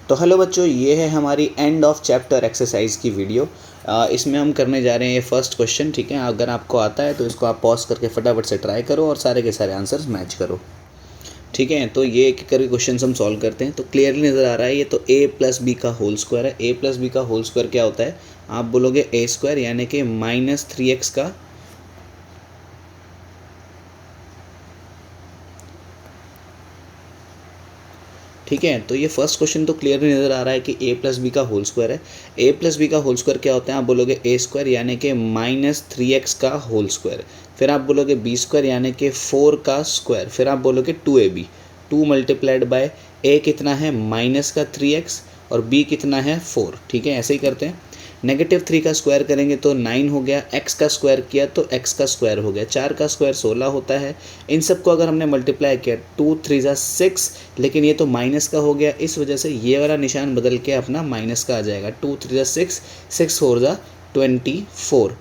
तो हेलो बच्चों, ये है हमारी एंड ऑफ चैप्टर एक्सरसाइज की वीडियो। इसमें हम करने जा रहे हैं ये फर्स्ट क्वेश्चन। ठीक है, अगर आपको आता है तो इसको आप पॉज करके फटाफट से ट्राई करो और सारे के सारे आंसर्स मैच करो। ठीक है, तो ये एक करके क्वेश्चन हम सॉल्व करते हैं। तो क्लियरली नज़र आ रहा है ये तो a प्लस बी का होल स्क्वायर है। a प्लस बी का होल स्क्वायर क्या होता है? आप बोलोगे a स्क्वायर यानी कि -3x का ठीक है। तो ये फर्स्ट क्वेश्चन तो क्लियरली नज़र आ रहा है कि a प्लस बी का होल स्क्वायर है। a प्लस बी का होल स्क्वायर क्या होता है? आप बोलोगे a स्क्वायर यानी कि -3x का होल स्क्वायर। फिर आप बोलोगे b स्क्वायर यानी कि 4 का स्क्वायर। फिर आप बोलोगे 2ab, 2 मल्टीप्लाइड बाय a कितना है -3x और b कितना है 4। ठीक है, ऐसे ही करते हैं। -3 का स्क्वायर करेंगे तो 9 हो गया, x का स्क्वायर किया तो x का स्क्वायर हो गया, 4 का स्क्वायर 16 होता है। इन सबको अगर हमने मल्टीप्लाई किया 2 3 6, लेकिन ये तो माइनस का हो गया, इस वजह से ये वाला निशान बदल के अपना माइनस का आ जाएगा। 2 3 6, 6 4 24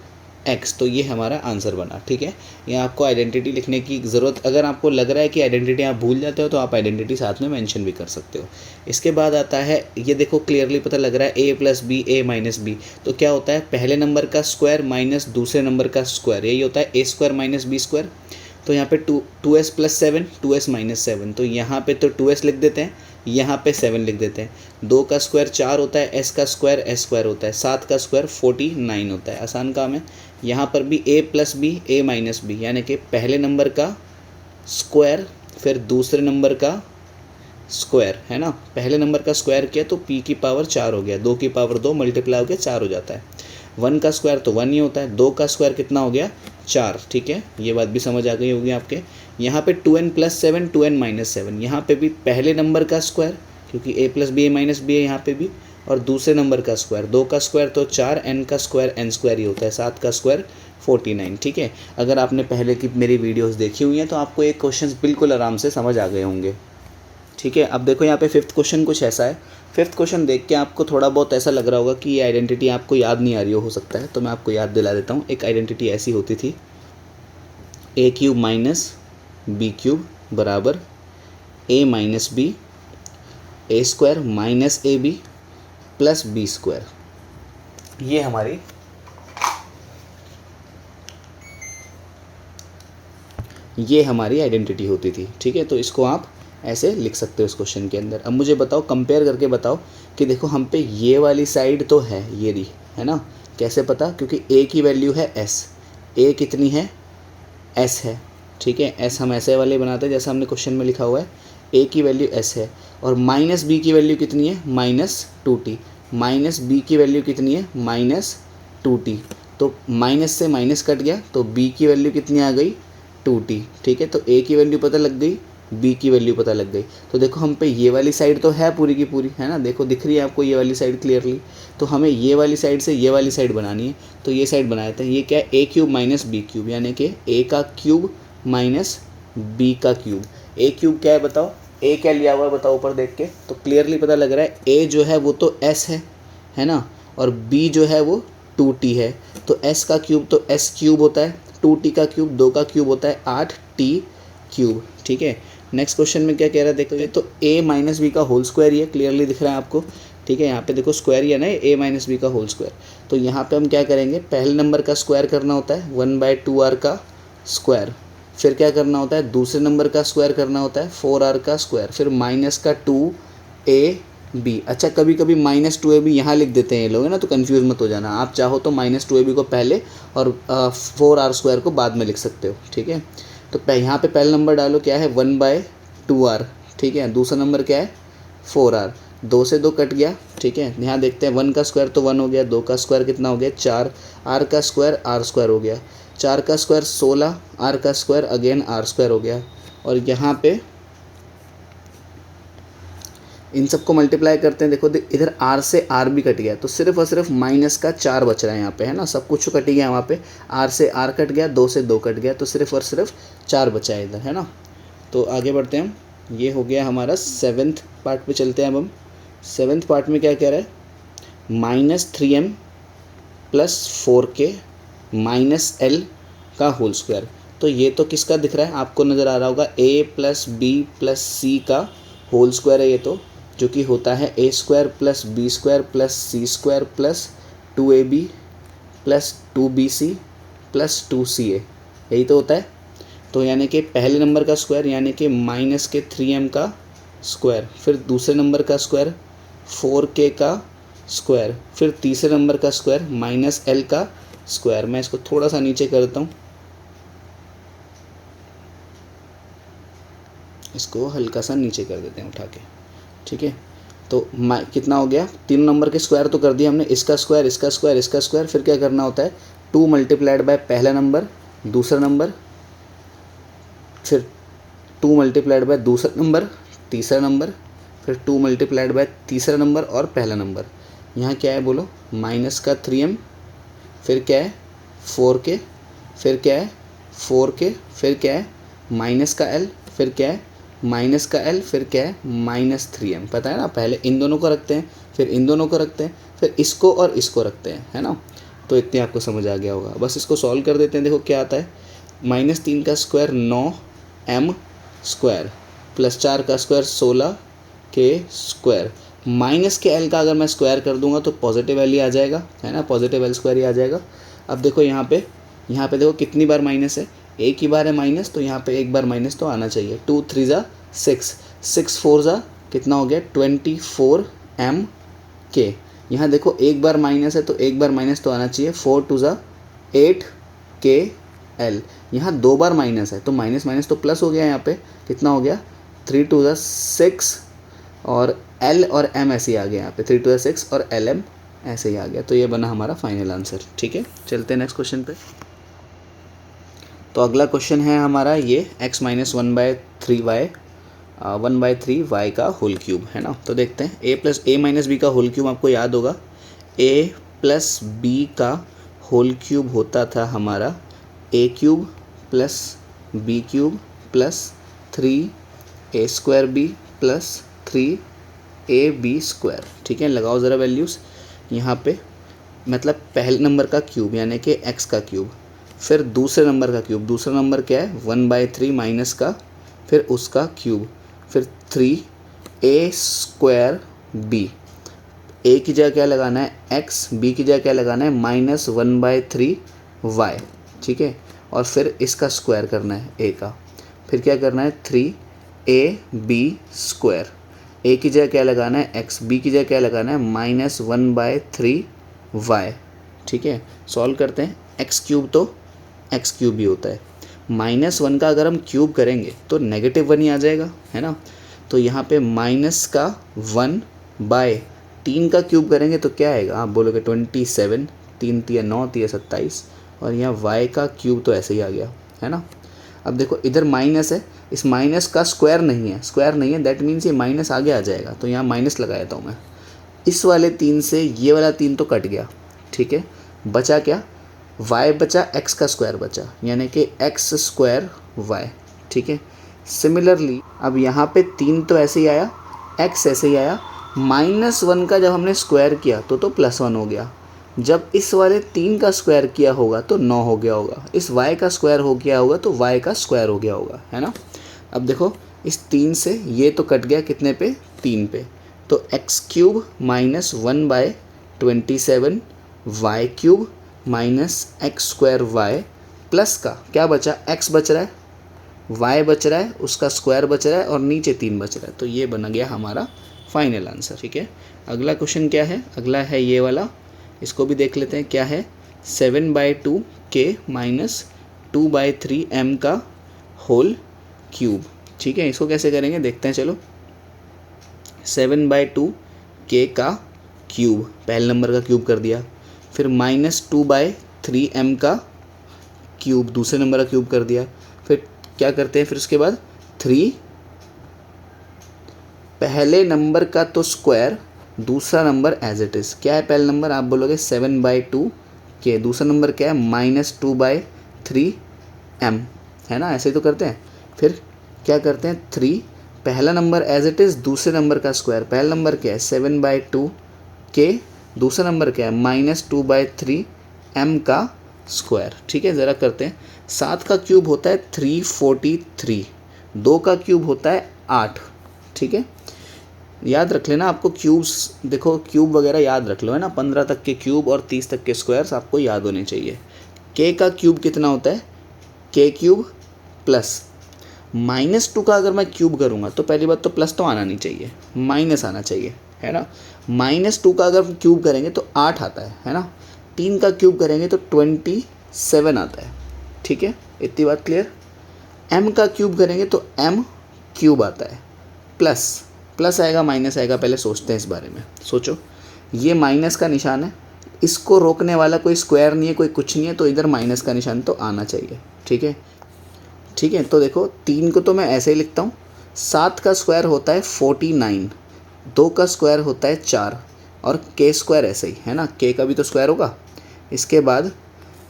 x। तो ये हमारा आंसर बना। ठीक है, यहाँ आपको आइडेंटिटी लिखने की ज़रूरत, अगर आपको लग रहा है कि आइडेंटिटी आप भूल जाते हो तो आप आइडेंटिटी साथ में मेंशन भी कर सकते हो। इसके बाद आता है, ये देखो क्लियरली पता लग रहा है a plus B a minus B. तो क्या होता है? पहले नंबर का स्क्वायर माइनस दूसरे नंबर का स्क्वायर, यही होता है a square minus B square. तो यहाँ पे 2s प्लस 7, 2s माइनस 7। तो यहाँ पे तो 2s लिख देते हैं, यहाँ पे 7 लिख देते हैं। 2 का स्क्वायर 4 होता है, s का स्क्वायर s स्क्वायर होता है, 7 का स्क्वायर 49 होता है। आसान काम है। यहाँ पर भी a plus B a minus B यानी कि पहले नंबर का स्क्वायर फिर दूसरे नंबर का स्क्वायर, है ना। पहले नंबर का स्क्वायर किया तो p की पावर 4 हो गया, 2 की पावर 2 मल्टीप्लाई हो गया 4 हो जाता है। 1 का स्क्वायर तो 1 ही होता है, 2 का स्क्वायर कितना हो गया 4। ठीक है, ये बात भी समझ आ गई होगी आपके। यहाँ पे 2n प्लस 7 2n माइनस 7, यहाँ पे भी पहले नंबर का स्क्वायर क्योंकि a plus B a minus B है यहाँ पे भी, और दूसरे नंबर का स्क्वायर। 2 का स्क्वायर तो 4, n का स्क्वायर n स्क्वायर ही होता है, 7 का स्क्वायर 49। ठीक है, अगर आपने पहले की मेरी वीडियोज़ देखी हुई हैं तो आपको ये क्वेश्चन बिल्कुल आराम से समझ आ गए होंगे। ठीक है, अब देखो यहाँ पे फिफ्थ क्वेश्चन कुछ ऐसा है। फिफ्थ क्वेश्चन देख के आपको थोड़ा बहुत ऐसा लग रहा होगा कि ये आइडेंटिटी आपको याद नहीं आ रही हो सकता है, तो मैं आपको याद दिला देता हूँ। एक आइडेंटिटी ऐसी होती थी, a cube minus B cube बराबर a minus B, a square minus A B plus B square. ये हमारी आइडेंटिटी होती थी। ठीक है, तो इसको आप ऐसे लिख सकते हो इस क्वेश्चन के अंदर। अब मुझे बताओ, कंपेयर करके बताओ कि देखो हम पे ये वाली साइड तो है, ये रही, है ना। कैसे पता? क्योंकि a की वैल्यू है s, a कितनी है s है। ठीक है, s हम ऐसे वाले बनाते हैं जैसा हमने क्वेश्चन में लिखा हुआ है, a की वैल्यू s है, और माइनस b की वैल्यू कितनी है -2t, माइनस b की वैल्यू कितनी है -2t। तो माइनस से माइनस कट गया तो b की वैल्यू कितनी आ गई 2t। ठीक है, तो a की वैल्यू पता लग गई, b की वैल्यू पता लग गई। तो देखो हम पे ये वाली साइड तो है पूरी की पूरी, है ना। देखो दिख रही है आपको ये वाली साइड क्लियरली। तो हमें ये वाली साइड से ये वाली साइड बनानी है, तो ये साइड बना देते हैं। ये क्या है? a cube minus B cube यानी कि a का क्यूब माइनस b का क्यूब। a क्यूब क्या है बताओ? a क्या लिया हुआ है बताओ ऊपर देख के? तो क्लियरली पता लग रहा है a जो है वो तो s है ना, और b जो है वो 2t है। तो s का क्यूब तो s क्यूब होता है, 2t का क्यूब 2 का क्यूब होता है 8t क्यूब। ठीक है, नेक्स्ट क्वेश्चन में क्या कह रहा है देखते हैं। तो a माइनस बी का होल स्क्वायर, ये क्लियरली दिख रहा है आपको। ठीक है, यहाँ पे देखो स्क्वायर ही है ना, a माइनस बी का होल स्क्वायर। तो यहाँ पे हम क्या करेंगे? पहले नंबर का स्क्वायर करना होता है 1/2r का स्क्वायर, फिर क्या करना होता है? दूसरे नंबर का स्क्वायर करना होता है 4r का स्क्वायर, फिर माइनस का 2ab। अच्छा, कभी कभी -2ab यहाँ लिख देते हैं ये लोग, है ना, तो कन्फ्यूज़ मत हो जाना। आप चाहो तो -2ab को पहले और 4r स्क्वायर को बाद में लिख सकते हो। ठीक है, तो यहाँ पे पहला नंबर डालो, क्या है 1/2r। ठीक है, दूसरा नंबर क्या है 4r, 2 से 2 कट गया। ठीक है, यहाँ देखते हैं 1 का स्क्वायर तो 1 हो गया, 2 का स्क्वायर कितना हो गया 4, r का स्क्वायर r स्क्वायर हो गया, 4 का स्क्वायर 16, r का स्क्वायर अगेन r स्क्वायर हो गया। और यहाँ पे इन सबको मल्टीप्लाई करते हैं। देखो इधर r से r भी कट गया, तो सिर्फ और सिर्फ माइनस का 4 बच रहा है यहाँ पे, है ना। सब कुछ कट गया वहाँ पे, r से r कट गया, 2 से 2 कट गया, तो सिर्फ और सिर्फ 4 बचा है इधर, है ना। तो आगे बढ़ते हैं, ये हो गया हमारा 7th पार्ट पे चलते हैं। अब हम 7th पार्ट में क्या कह रहा है? -3m plus 4k minus l का होल स्क्वायर। तो ये तो किसका दिख रहा है? आपको नज़र आ रहा होगा a plus B plus C का होल स्क्वायर है ये तो। जो कि होता है A square plus B square plus C square plus 2ab plus 2bc plus 2ca, यही तो होता है। तो यानी कि पहले नंबर का स्क्वायर यानी कि माइनस के 3m का स्क्वायर, फिर दूसरे नंबर का स्क्वायर 4k का स्क्वायर, फिर तीसरे नंबर का स्क्वायर माइनस l का स्क्वायर। मैं इसको थोड़ा सा नीचे करता हूँ, इसको हल्का सा नीचे कर देते हैं उठा के, ठीक है। तो कितना हो गया, 3 नंबर के स्क्वायर तो कर दिया हमने, इसका स्क्वायर इसका स्क्वायर इसका स्क्वायर, फिर क्या करना होता है 2 मल्टीप्लाइड बाय पहला नंबर दूसरा नंबर, फिर 2 मल्टीप्लाइड बाय दूसरा नंबर तीसरा नंबर, फिर 2 मल्टीप्लाइड बाय तीसरा नंबर और पहला नंबर। यहाँ क्या है बोलो, माइनस का 3m, फिर क्या है 4k, फिर क्या है 4k, फिर क्या है माइनस का l, फिर क्या है माइनस का l, फिर क्या है माइनस 3m। पता है ना, पहले इन दोनों को रखते हैं, फिर इन दोनों को रखते हैं, फिर इसको और इसको रखते हैं, है ना। तो इतने आपको समझ आ गया होगा। बस इसको सॉल्व कर देते हैं। देखो क्या आता है, -3 का स्क्वायर 9m स्क्वायर प्लस 4 का स्क्वायर 16k स्क्वायर, माइनस के l का अगर मैं स्क्वायर कर दूंगा तो पॉजिटिव l ही आ जाएगा, है ना, पॉजिटिव l स्क्वायर ही आ जाएगा। अब देखो यहाँ पे देखो कितनी बार माइनस है, एक ही बार है माइनस, तो यहाँ पे एक बार माइनस तो आना चाहिए। 2 3 ज़ा 6, 6 4 ज़ा कितना हो गया 24m। यहाँ देखो एक बार माइनस है तो एक बार माइनस तो आना चाहिए, 4 2 ज़ा 8kl। यहाँ 2 बार माइनस है तो माइनस माइनस तो प्लस हो गया, यहाँ पे कितना हो गया 3 2 ज़ा 6 और l और m ऐसे ही आ गया, यहाँ पे 3 2 ज़ा 6 और lm ऐसे ही आ गया। तो ये बना हमारा फाइनल आंसर, ठीक है। चलते हैं नेक्स्ट क्वेश्चन पे। तो अगला क्वेश्चन है हमारा ये x माइनस 1/3y 1/3y का होल क्यूब, है ना। तो देखते हैं a plus a minus B का होल क्यूब आपको याद होगा, a प्लस बी का होल क्यूब होता था हमारा a cube plus B cube plus 3a square B plus 3ab square, ठीक है। लगाओ ज़रा वैल्यूज़ यहाँ पे, मतलब पहले नंबर का क्यूब यानी कि x का क्यूब, फिर दूसरे नंबर का क्यूब, दूसरा नंबर क्या है 1/3 माइनस का, फिर उसका क्यूब, फिर 3a स्क्वायर बी, a की जगह क्या लगाना है x, b की जगह क्या लगाना है -1/3y, ठीक है। और फिर इसका स्क्वायर करना है a का, फिर क्या करना है 3ab स्क्वायर, a की जगह क्या लगाना है x, b की जगह क्या लगाना है -1/3y, ठीक है। सॉल्व करते हैं, x क्यूब तो x क्यूब ही होता है, -1 का अगर हम क्यूब करेंगे तो -1 ही आ जाएगा, है ना। तो यहाँ पे माइनस का 1/3 का क्यूब करेंगे तो क्या आएगा, आप बोलोगे 27, 3 3 9 3 27, और यहाँ y का क्यूब तो ऐसे ही आ गया, है ना। अब देखो इधर माइनस है, इस माइनस का स्क्वायर नहीं है, दैट मीन्स ये माइनस आगे आ जाएगा, तो यहाँ माइनस लगा देता हूँ मैं। इस वाले 3 से ये वाला 3 तो कट गया, ठीक है। बचा क्या, y बचा, x का स्क्वायर बचा, यानी कि x स्क्वायर y, ठीक है। सिमिलरली अब यहाँ पे 3 तो ऐसे ही आया, x ऐसे ही आया, -1 का जब हमने स्क्वायर किया तो +1 हो गया, जब इस वाले 3 का स्क्वायर किया होगा तो 9 हो गया होगा, इस y का स्क्वायर हो गया होगा तो y का स्क्वायर हो गया होगा, है ना। अब देखो इस 3 से ये तो कट गया, कितने पे 3 पे, तो x cube -1/27 y cube -x square y plus का क्या बचा, x बच रहा है, y बच रहा है, उसका स्क्वायर बच रहा है और नीचे 3 बच रहा है। तो ये बन गया हमारा फाइनल आंसर, ठीक है। अगला क्वेश्चन क्या है, अगला है ये वाला, इसको भी देख लेते हैं क्या है, 7/2k - 2/3m का होल क्यूब, ठीक है। इसको कैसे करेंगे देखते हैं, चलो। 7/2k का क्यूब, पहले नंबर का क्यूब कर दिया, फिर -2/3m का क्यूब, दूसरे नंबर का क्यूब कर दिया, फिर क्या करते हैं, फिर उसके बाद 3 पहले नंबर का तो स्क्वायर, दूसरा नंबर एज इट इज़, क्या है पहला नंबर, आप बोलोगे 7/2k, दूसरा नंबर क्या है -2/3m, है ना, ऐसे ही तो करते हैं। फिर क्या करते हैं 3 पहला नंबर एज इट इज़, दूसरे नंबर का स्क्वायर, पहला नंबर क्या है 7/2k, दूसरा नंबर क्या है -2/3m का स्क्वायर, ठीक है। ज़रा करते हैं, 7 का क्यूब होता है 343, 2 का क्यूब होता है 8, ठीक है। याद रख लेना, आपको क्यूब्स देखो, क्यूब वगैरह याद रख लो है ना, 15 तक के क्यूब और 30 तक के स्क्वायर्स आपको याद होने चाहिए। के का क्यूब कितना होता है, के क्यूब प्लस -2 का अगर मैं क्यूब करूँगा तो पहली बात तो प्लस तो आना नहीं चाहिए, माइनस आना चाहिए है ना। -2 का अगर क्यूब करेंगे तो 8 आता है ना। 3 का क्यूब करेंगे तो 27 आता है, ठीक है, इतनी बात क्लियर। m का क्यूब करेंगे तो m क्यूब आता है, प्लस आएगा माइनस आएगा, पहले सोचते हैं इस बारे में, सोचो। ये माइनस का निशान है, इसको रोकने वाला कोई स्क्वायर नहीं है, कोई कुछ नहीं है, तो इधर माइनस का निशान तो आना चाहिए, ठीक है। ठीक है, तो देखो 3 को तो मैं ऐसे ही लिखता हूँ, 7 का स्क्वायर होता है 49, 2 का स्क्वायर होता है 4 और के स्क्वायर ऐसे ही है ना, के का भी तो स्क्वायर होगा। इसके बाद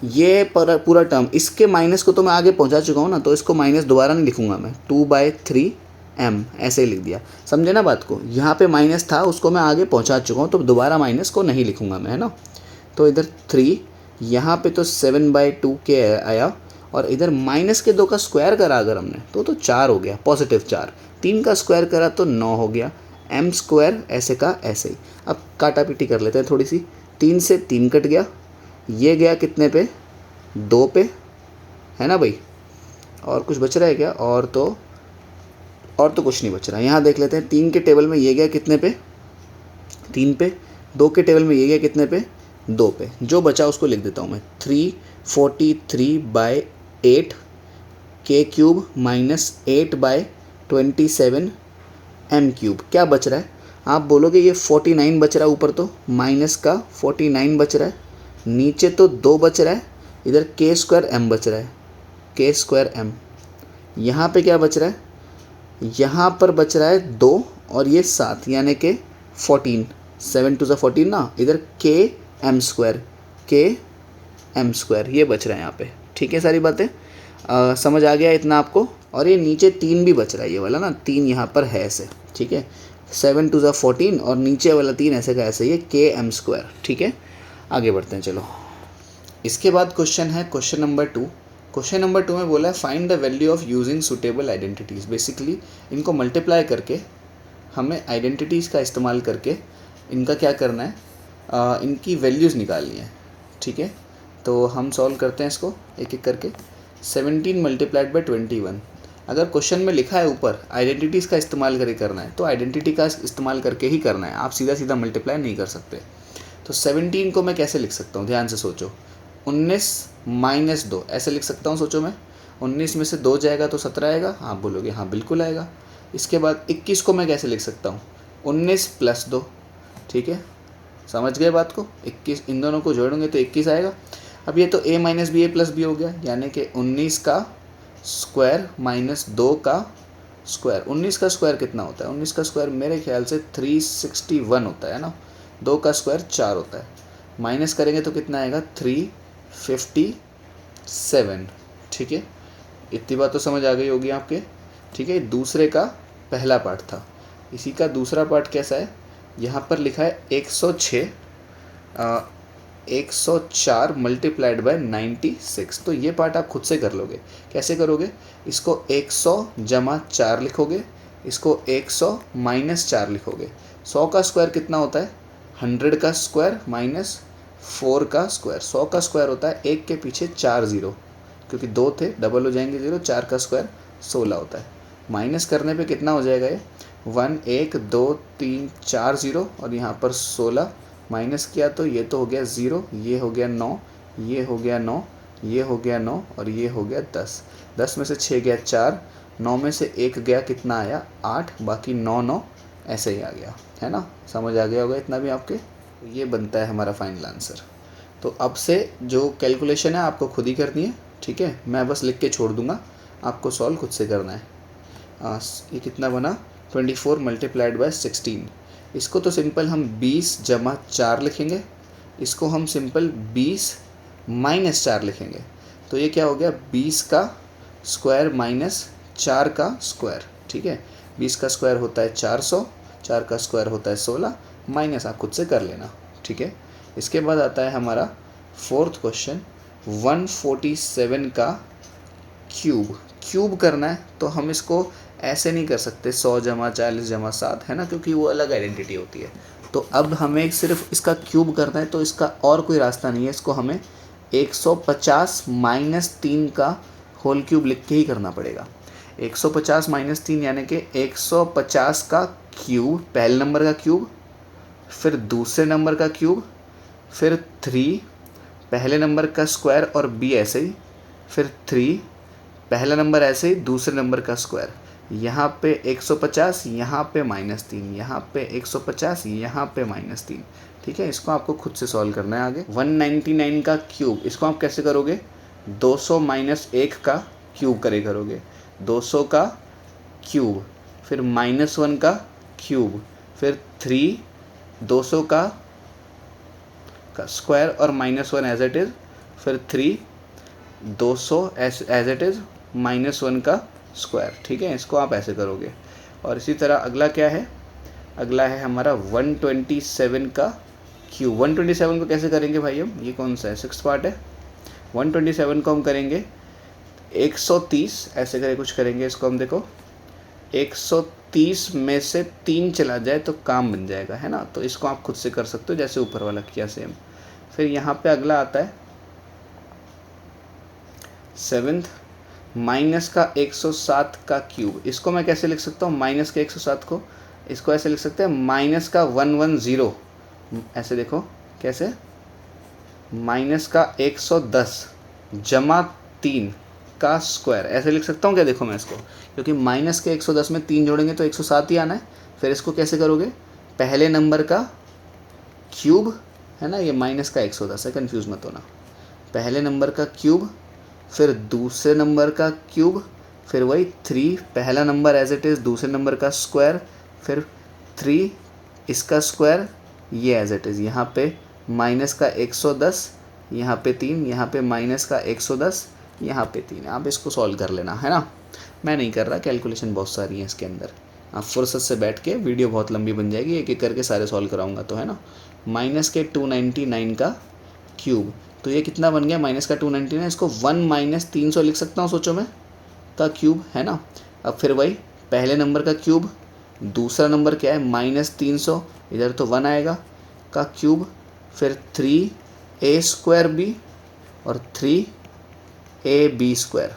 ये पूरा टर्म, इसके माइनस को तो मैं आगे पहुंचा चुका हूँ ना, तो इसको माइनस दोबारा नहीं लिखूंगा मैं, 2/3m ऐसे ही लिख दिया, समझे ना बात को। यहाँ पे माइनस था, उसको मैं आगे पहुंचा चुका हूँ, तो दोबारा माइनस को नहीं लिखूंगा मैं, है ना। तो इधर 3, यहाँ पे तो 7/2 के आया, और इधर -2 का स्क्वायर करा अगर हमने तो 4 हो गया, पॉजिटिव 4। 3 का स्क्वायर करा तो 9 हो गया, m स्क्वायर ऐसे का ऐसे ही। अब काटा पीटी कर लेते हैं थोड़ी सी, 3 से 3 कट गया, ये गया कितने पे, 2 पे, है ना भाई। और कुछ बच रहा है क्या, और तो कुछ नहीं बच रहा। यहाँ देख लेते हैं, 3 के टेबल में ये गया कितने पे, 3 पे, 2 के टेबल में ये गया कितने पे, 2 पे। जो बचा उसको लिख देता हूँ मैं, 343/8 के क्यूब -8/27 m क्यूब। क्या बच रहा है, आप बोलोगे ये 49 बच रहा है, ऊपर तो माइनस का 49 बच रहा है, नीचे तो 2 बच रहा है, इधर के स्क्वायर m बच रहा है, के स्क्वायर m। यहाँ पे क्या बच रहा है, यहाँ पर बच रहा है 2 और ये 7, यानी कि 14, 7 2 14 ना, इधर के m स्क्वायर, के m स्क्वायर ये बच रहा है यहाँ पे, ठीक है। सारी बातें समझ आ गया इतना आपको। और ये नीचे 3 भी बच रहा है, ये वाला ना 3 यहाँ पर है ऐसे, ठीक है, 7 2 14 और नीचे वाला 3 ऐसे का ऐसे, ये के m स्क्वायर, ठीक है। आगे बढ़ते हैं चलो। इसके बाद क्वेश्चन है क्वेश्चन नंबर 2। क्वेश्चन नंबर 2 में बोला है find the value of using suitable identities. Basically इनको मल्टीप्लाई करके हमें आइडेंटिटीज़ का इस्तेमाल करके इनका क्या करना है, इनकी वैल्यूज़ निकालनी है, ठीक है। तो हम सॉल्व करते हैं इसको एक एक करके। 17 × 21। अगर क्वेश्चन में लिखा है ऊपर आइडेंटिटीज़ का इस्तेमाल करके करना है, तो आइडेंटिटी का इस्तेमाल करके ही करना है, आप सीधा सीधा मल्टीप्लाई नहीं कर सकते। तो 17 को मैं कैसे लिख सकता हूँ, ध्यान से सोचो, 19 - 2 ऐसे लिख सकता हूँ, सोचो मैं। 19 में से 2 जाएगा तो 17 आएगा, आप बोलोगे हाँ बिल्कुल आएगा। इसके बाद 21 को मैं कैसे लिख सकता हूँ, 19 + 2, ठीक है, समझ गए बात को। 21 इन दोनों को जोड़ेंगे तो 21 आएगा। अब ये तो a - b a + b हो गया, यानी कि 19 का स्क्वायर -2 का स्क्वायर। 19 का स्क्वायर कितना होता है, 19 का स्क्वायर मेरे ख्याल से 361 होता है ना, 2 का स्क्वायर 4 होता है, माइनस करेंगे तो कितना आएगा 357, ठीक है। इतनी बात तो समझ आ गई होगी आपके, ठीक है। दूसरे का पहला पार्ट था, इसी का दूसरा पार्ट कैसा है, यहाँ पर लिखा है 104 × 96। तो ये पार्ट आप खुद से कर लोगे। कैसे करोगे, इसको 100 + 4 लिखोगे, इसको 100 - 4 लिखोगे। 100 का स्क्वायर कितना होता है, 100 का स्क्वायर -4 का स्क्वायर। 100 का स्क्वायर होता है 1 के पीछे 4 0, क्योंकि 2 थे डबल हो जाएंगे 0। 4 का स्क्वायर 16 होता है। माइनस करने पे कितना हो जाएगा, ये 1 1 2 3 4 0 और यहाँ पर 16 माइनस किया तो ये तो हो गया 0, ये हो गया 9, ये हो गया 9, ये हो गया 9 और ये हो गया 10। 10 में से 6 गया 4, 9 में से 1 गया कितना आया 8, बाकी 9 9 ऐसे ही आ गया, है ना। समझ आ गया होगा इतना भी आपके। तो ये बनता है हमारा फाइनल आंसर। तो अब से जो कैलकुलेशन है आपको खुद ही करनी है, ठीक है, मैं बस लिख के छोड़ दूँगा, आपको सॉल्व खुद से करना है। ये कितना बना, 24 × 16। इसको तो सिंपल हम 20 + 4 लिखेंगे, इसको हम सिंपल 20 - 4 लिखेंगे। तो ये क्या हो गया, 20 का स्क्वायर -4 का स्क्वायर, ठीक है। 20 का स्क्वायर होता है 400, 4 का स्क्वायर होता है 16, माइनस आप खुद से कर लेना, ठीक है। इसके बाद आता है हमारा 4th क्वेश्चन, 147 का क्यूब करना है। तो हम इसको ऐसे नहीं कर सकते 100 जमा 40 जमा 7, है ना, क्योंकि वो अलग आइडेंटिटी होती है। तो अब हमें सिर्फ इसका क्यूब करना है, तो इसका और कोई रास्ता नहीं है, इसको हमें 150 माइनस 3 का होल क्यूब लिख के ही करना पड़ेगा। 150 माइनस 3 यानी कि 150 का क्यूब, पहले नंबर का क्यूब, फिर दूसरे नंबर का क्यूब, फिर 3 पहले नंबर का स्क्वायर और b ऐसे ही, फिर 3 पहला नंबर ऐसे ही दूसरे नंबर का स्क्वायर, यहाँ पे 150, यहाँ पे -3, यहाँ पे 150, यहाँ पे -3। ठीक है, इसको आपको खुद से सॉल्व करना है आगे। 199 का क्यूब, इसको आप कैसे करोगे, 200 माइनस 1 का क्यूब करोगे, 200 का क्यूब, फिर -1 का क्यूब, फिर 3 200 का स्क्वायर और -1 एज इट इज़, फिर 3 200 एज इट इज़ -1 का स्क्वायर। ठीक है, इसको आप ऐसे करोगे। और इसी तरह अगला क्या है, अगला है हमारा 127 का क्यूब। 127 को कैसे करेंगे भाई हम, ये कौन सा है, 6th पार्ट है। 127 को हम करेंगे 130 ऐसे करके कुछ करेंगे इसको हम, देखो 130 में से 3 चला जाए तो काम बन जाएगा, है ना। तो इसको आप खुद से कर सकते हो जैसे ऊपर वाला किया सेम। फिर यहाँ पे अगला आता है 7th माइनस का 107 का क्यूब। इसको मैं कैसे लिख सकता हूँ, माइनस के 107 को, इसको ऐसे लिख सकते हैं माइनस का 110, ऐसे देखो कैसे, माइनस का 110 जमा 3 का स्क्वायर, ऐसे लिख सकता हूँ क्या, देखो मैं इसको, क्योंकि माइनस के 110 में 3 जोड़ेंगे तो 107 ही आना है। फिर इसको कैसे करोगे, पहले नंबर का क्यूब, है ना, ये माइनस का 110 है, कन्फ्यूज़ मत होना, पहले नंबर का क्यूब, फिर दूसरे नंबर का क्यूब, फिर वही 3 पहला नंबर एज इट इज़, दूसरे नंबर का स्क्वायर, फिर 3 इसका स्क्वायर, ये एज इट इज़, यहाँ पे माइनस का 110, यहाँ पे 3, यहाँ पे माइनस का 110, यहाँ पे 3। आप इसको सॉल्व कर लेना, है ना, मैं नहीं कर रहा, कैलकुलेशन बहुत सारी है इसके अंदर। आप फुर्सत से बैठ के, वीडियो बहुत लंबी बन जाएगी, एक एक करके सारे सॉल्व कराऊंगा, तो है ना। माइनस के 299 का क्यूब, तो ये कितना बन गया, माइनस का 299, इसको 1 माइनस 300 लिख सकता हूँ, सोचो मैं, का क्यूब, है ना। अब फिर वही पहले नंबर का क्यूब, दूसरा नंबर क्या है -300, इधर तो 1 आएगा, का क्यूब, फिर 3a स्क्वायर b और 3ab स्क्वायर।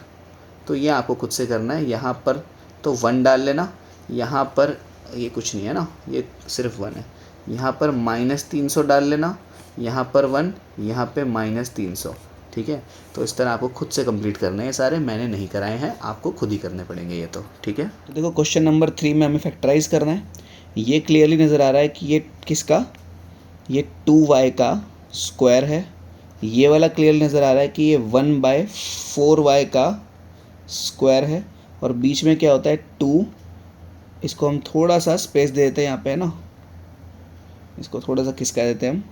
तो ये आपको खुद से करना है, यहाँ पर तो 1 डाल लेना, यहाँ पर ये कुछ नहीं है ना, ये सिर्फ 1 है, यहाँ पर -300 डाल लेना, यहाँ पर 1, यहाँ पे -300। ठीक है, तो इस तरह आपको खुद से कंप्लीट करने हैं सारे, मैंने नहीं कराए हैं, आपको खुद ही करने पड़ेंगे ये तो। ठीक है, तो देखो क्वेश्चन नंबर 3 में हमें फैक्टराइज करना है। ये क्लियरली नज़र आ रहा है कि ये किसका, ये 2y का स्क्वायर है। ये वाला क्लियरली नज़र आ रहा है कि ये 1/4y का स्क्वायर है। और बीच में क्या होता है 2, इसको हम थोड़ा सा स्पेस दे देते हैं यहाँ पे, है ना, इसको थोड़ा सा खिसका देते हैं हम,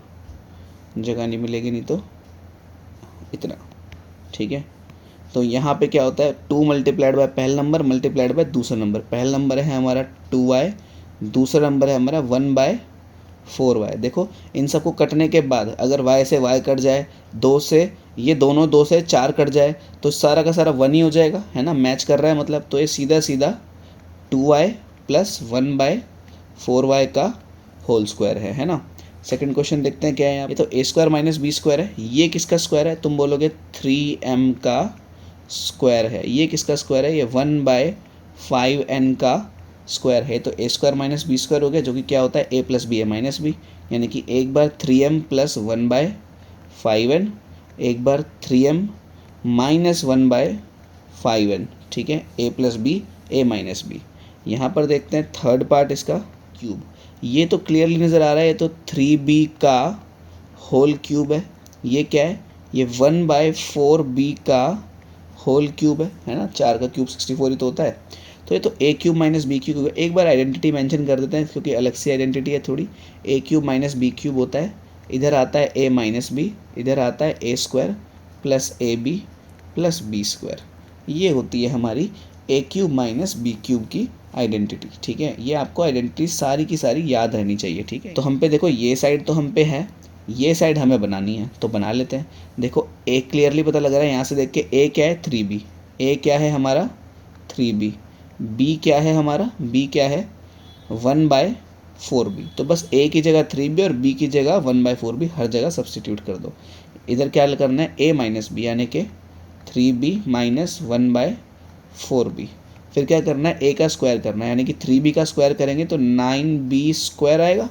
जगह नहीं मिलेगी नहीं तो, इतना। ठीक है, तो यहाँ पे क्या होता है 2 मल्टीप्लाइड बाय पहला नंबर मल्टीप्लाइड बाय दूसरा नंबर। पहला नंबर है हमारा 2y, दूसरा नंबर है हमारा 1/4y। देखो इन सबको कटने के बाद अगर y से y कट जाए, 2 से ये दोनों 2 से 4 कट जाए, तो सारा का सारा 1 ही हो जाएगा, है ना, मैच कर रहा है मतलब। तो ये सीधा सीधा 2y प्लस 1/4y का होल स्क्वायर है ना। सेकंड क्वेश्चन देखते हैं क्या है यहाँ पे। तो a square minus B square है, ये किसका स्क्वायर है, तुम बोलोगे 3m का स्क्वायर है। ये किसका स्क्वायर है, ये 1/5n का स्क्वायर है। तो a square minus B square हो गया, जो कि क्या होता है a plus B A minus B, यानी कि एक बार 3m प्लस 1/5n, एक बार 3m माइनस 1/5n। ठीक है, a plus B A minus B. यहाँ पर देखते हैं थर्ड पार्ट इसका क्यूब। ये तो क्लियरली नज़र आ रहा है, ये तो 3b का होल क्यूब है। ये क्या है, ये 1/4b का होल क्यूब है ना। 4 का क्यूब 64 ही तो होता है। तो ये तो a cube minus B cube. एक बार आइडेंटिटी मेंशन कर देते हैं क्योंकि अलग से आइडेंटिटी है थोड़ी। a cube minus B cube होता है, इधर आता है a माइनस बी, इधर आता है a square plus A B plus B square. ये होती है हमारी a cube minus B cube की आइडेंटिटी। ठीक है, ये आपको आइडेंटिटी सारी की सारी याद रहनी चाहिए। ठीक है, तो हम पे देखो ये साइड तो हम पे है, ये साइड हमें बनानी है तो बना लेते हैं। देखो a क्लियरली पता लग रहा है यहाँ से देख के, a क्या है 3b, a क्या है हमारा 3b, बी क्या है हमारा, बी क्या है 1/4b। तो बस ए की जगह 3b और बी की जगह 1/4b हर जगह सब्सटीट्यूट कर दो। इधर क्या करना है, a माइनस बी यानी कि 3b माइनस 1/4b। फिर क्या करना है, a का स्क्वायर करना है यानी कि 3b का स्क्वायर करेंगे तो 9b स्क्वायर आएगा।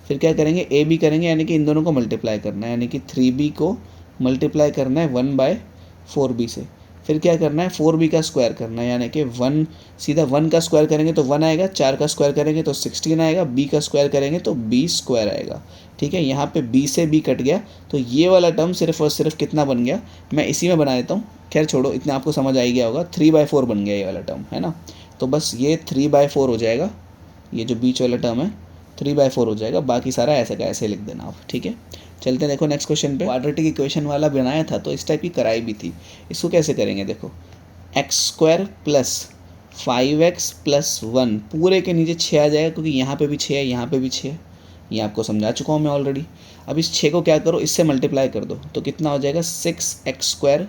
फिर क्या करेंगे, ए बी करेंगे यानी कि इन दोनों को मल्टीप्लाई करना है यानी कि 3b को मल्टीप्लाई करना है 1/4b से। फिर क्या करना है, 4b का स्क्वायर करना है यानी कि 1, सीधा 1 का स्क्वायर करेंगे तो 1 आएगा, 4 का स्क्वायर करेंगे तो 16 आएगा, b का स्क्वायर करेंगे तो b स्क्वायर आएगा। ठीक है, यहाँ पे b से b कट गया तो ये वाला टर्म सिर्फ और सिर्फ कितना बन गया, मैं इसी में बना देता हूँ, खैर छोड़ो, इतना आपको समझ आ ही गया होगा, 3/4 बन गया ये वाला टर्म, है ना। तो बस ये 3/4 हो जाएगा, ये जो बीच वाला टर्म है 3/4 हो जाएगा, बाकी सारा ऐसे का ऐसे लिख देना आप। ठीक है, चलते हैं देखो नेक्स्ट क्वेश्चन पे। क्वाड्रेटिक इक्वेशन वाला बनाया था तो इस टाइप की कराई भी थी। इसको कैसे करेंगे, देखो x² प्लस 5x प्लस 1 पूरे के नीचे 6 आ जाएगा, क्योंकि यहाँ पे भी 6 है, यहाँ पे भी 6 है, ये आपको समझा चुका हूँ मैं ऑलरेडी। अब इस 6 को क्या करो, इससे मल्टीप्लाई कर दो तो कितना हो जाएगा 6x²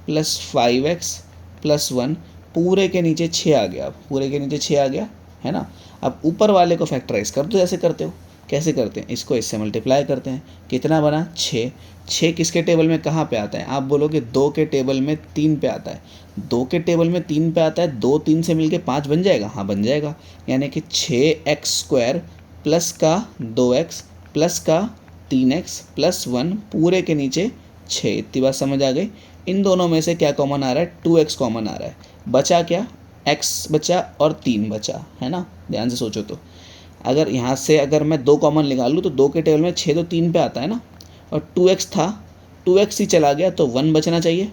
प्लस 5x प्लस 1 पूरे के नीचे 6 आ गया। अब पूरे के नीचे 6 आ गया, है ना। अब ऊपर वाले को फैक्टराइज कर दो, जैसे करते हो। कैसे करते हैं, इसको इससे मल्टीप्लाई करते हैं, कितना बना 6। 6 किसके टेबल में कहाँ पे आता है, आप बोलोगे 2 के टेबल में 3 पे आता है। 2 के टेबल में 3 पे आता है, 2 3 से मिलके 5 बन जाएगा, हाँ बन जाएगा। यानी कि 6x² प्लस का 2x प्लस का 3x प्लस 1 पूरे के नीचे 6। इतनी बात समझ आ गई। इन दोनों में से क्या कॉमन आ रहा है, 2x कॉमन आ रहा है, बचा क्या, x बचा और 3 बचा, है ना। ध्यान से सोचो तो अगर यहाँ से अगर मैं 2 कॉमन निकाल लूँ तो 2 के टेबल में 6 तो 3 पे आता है ना, और 2x था, 2x ही चला गया तो 1 बचना चाहिए।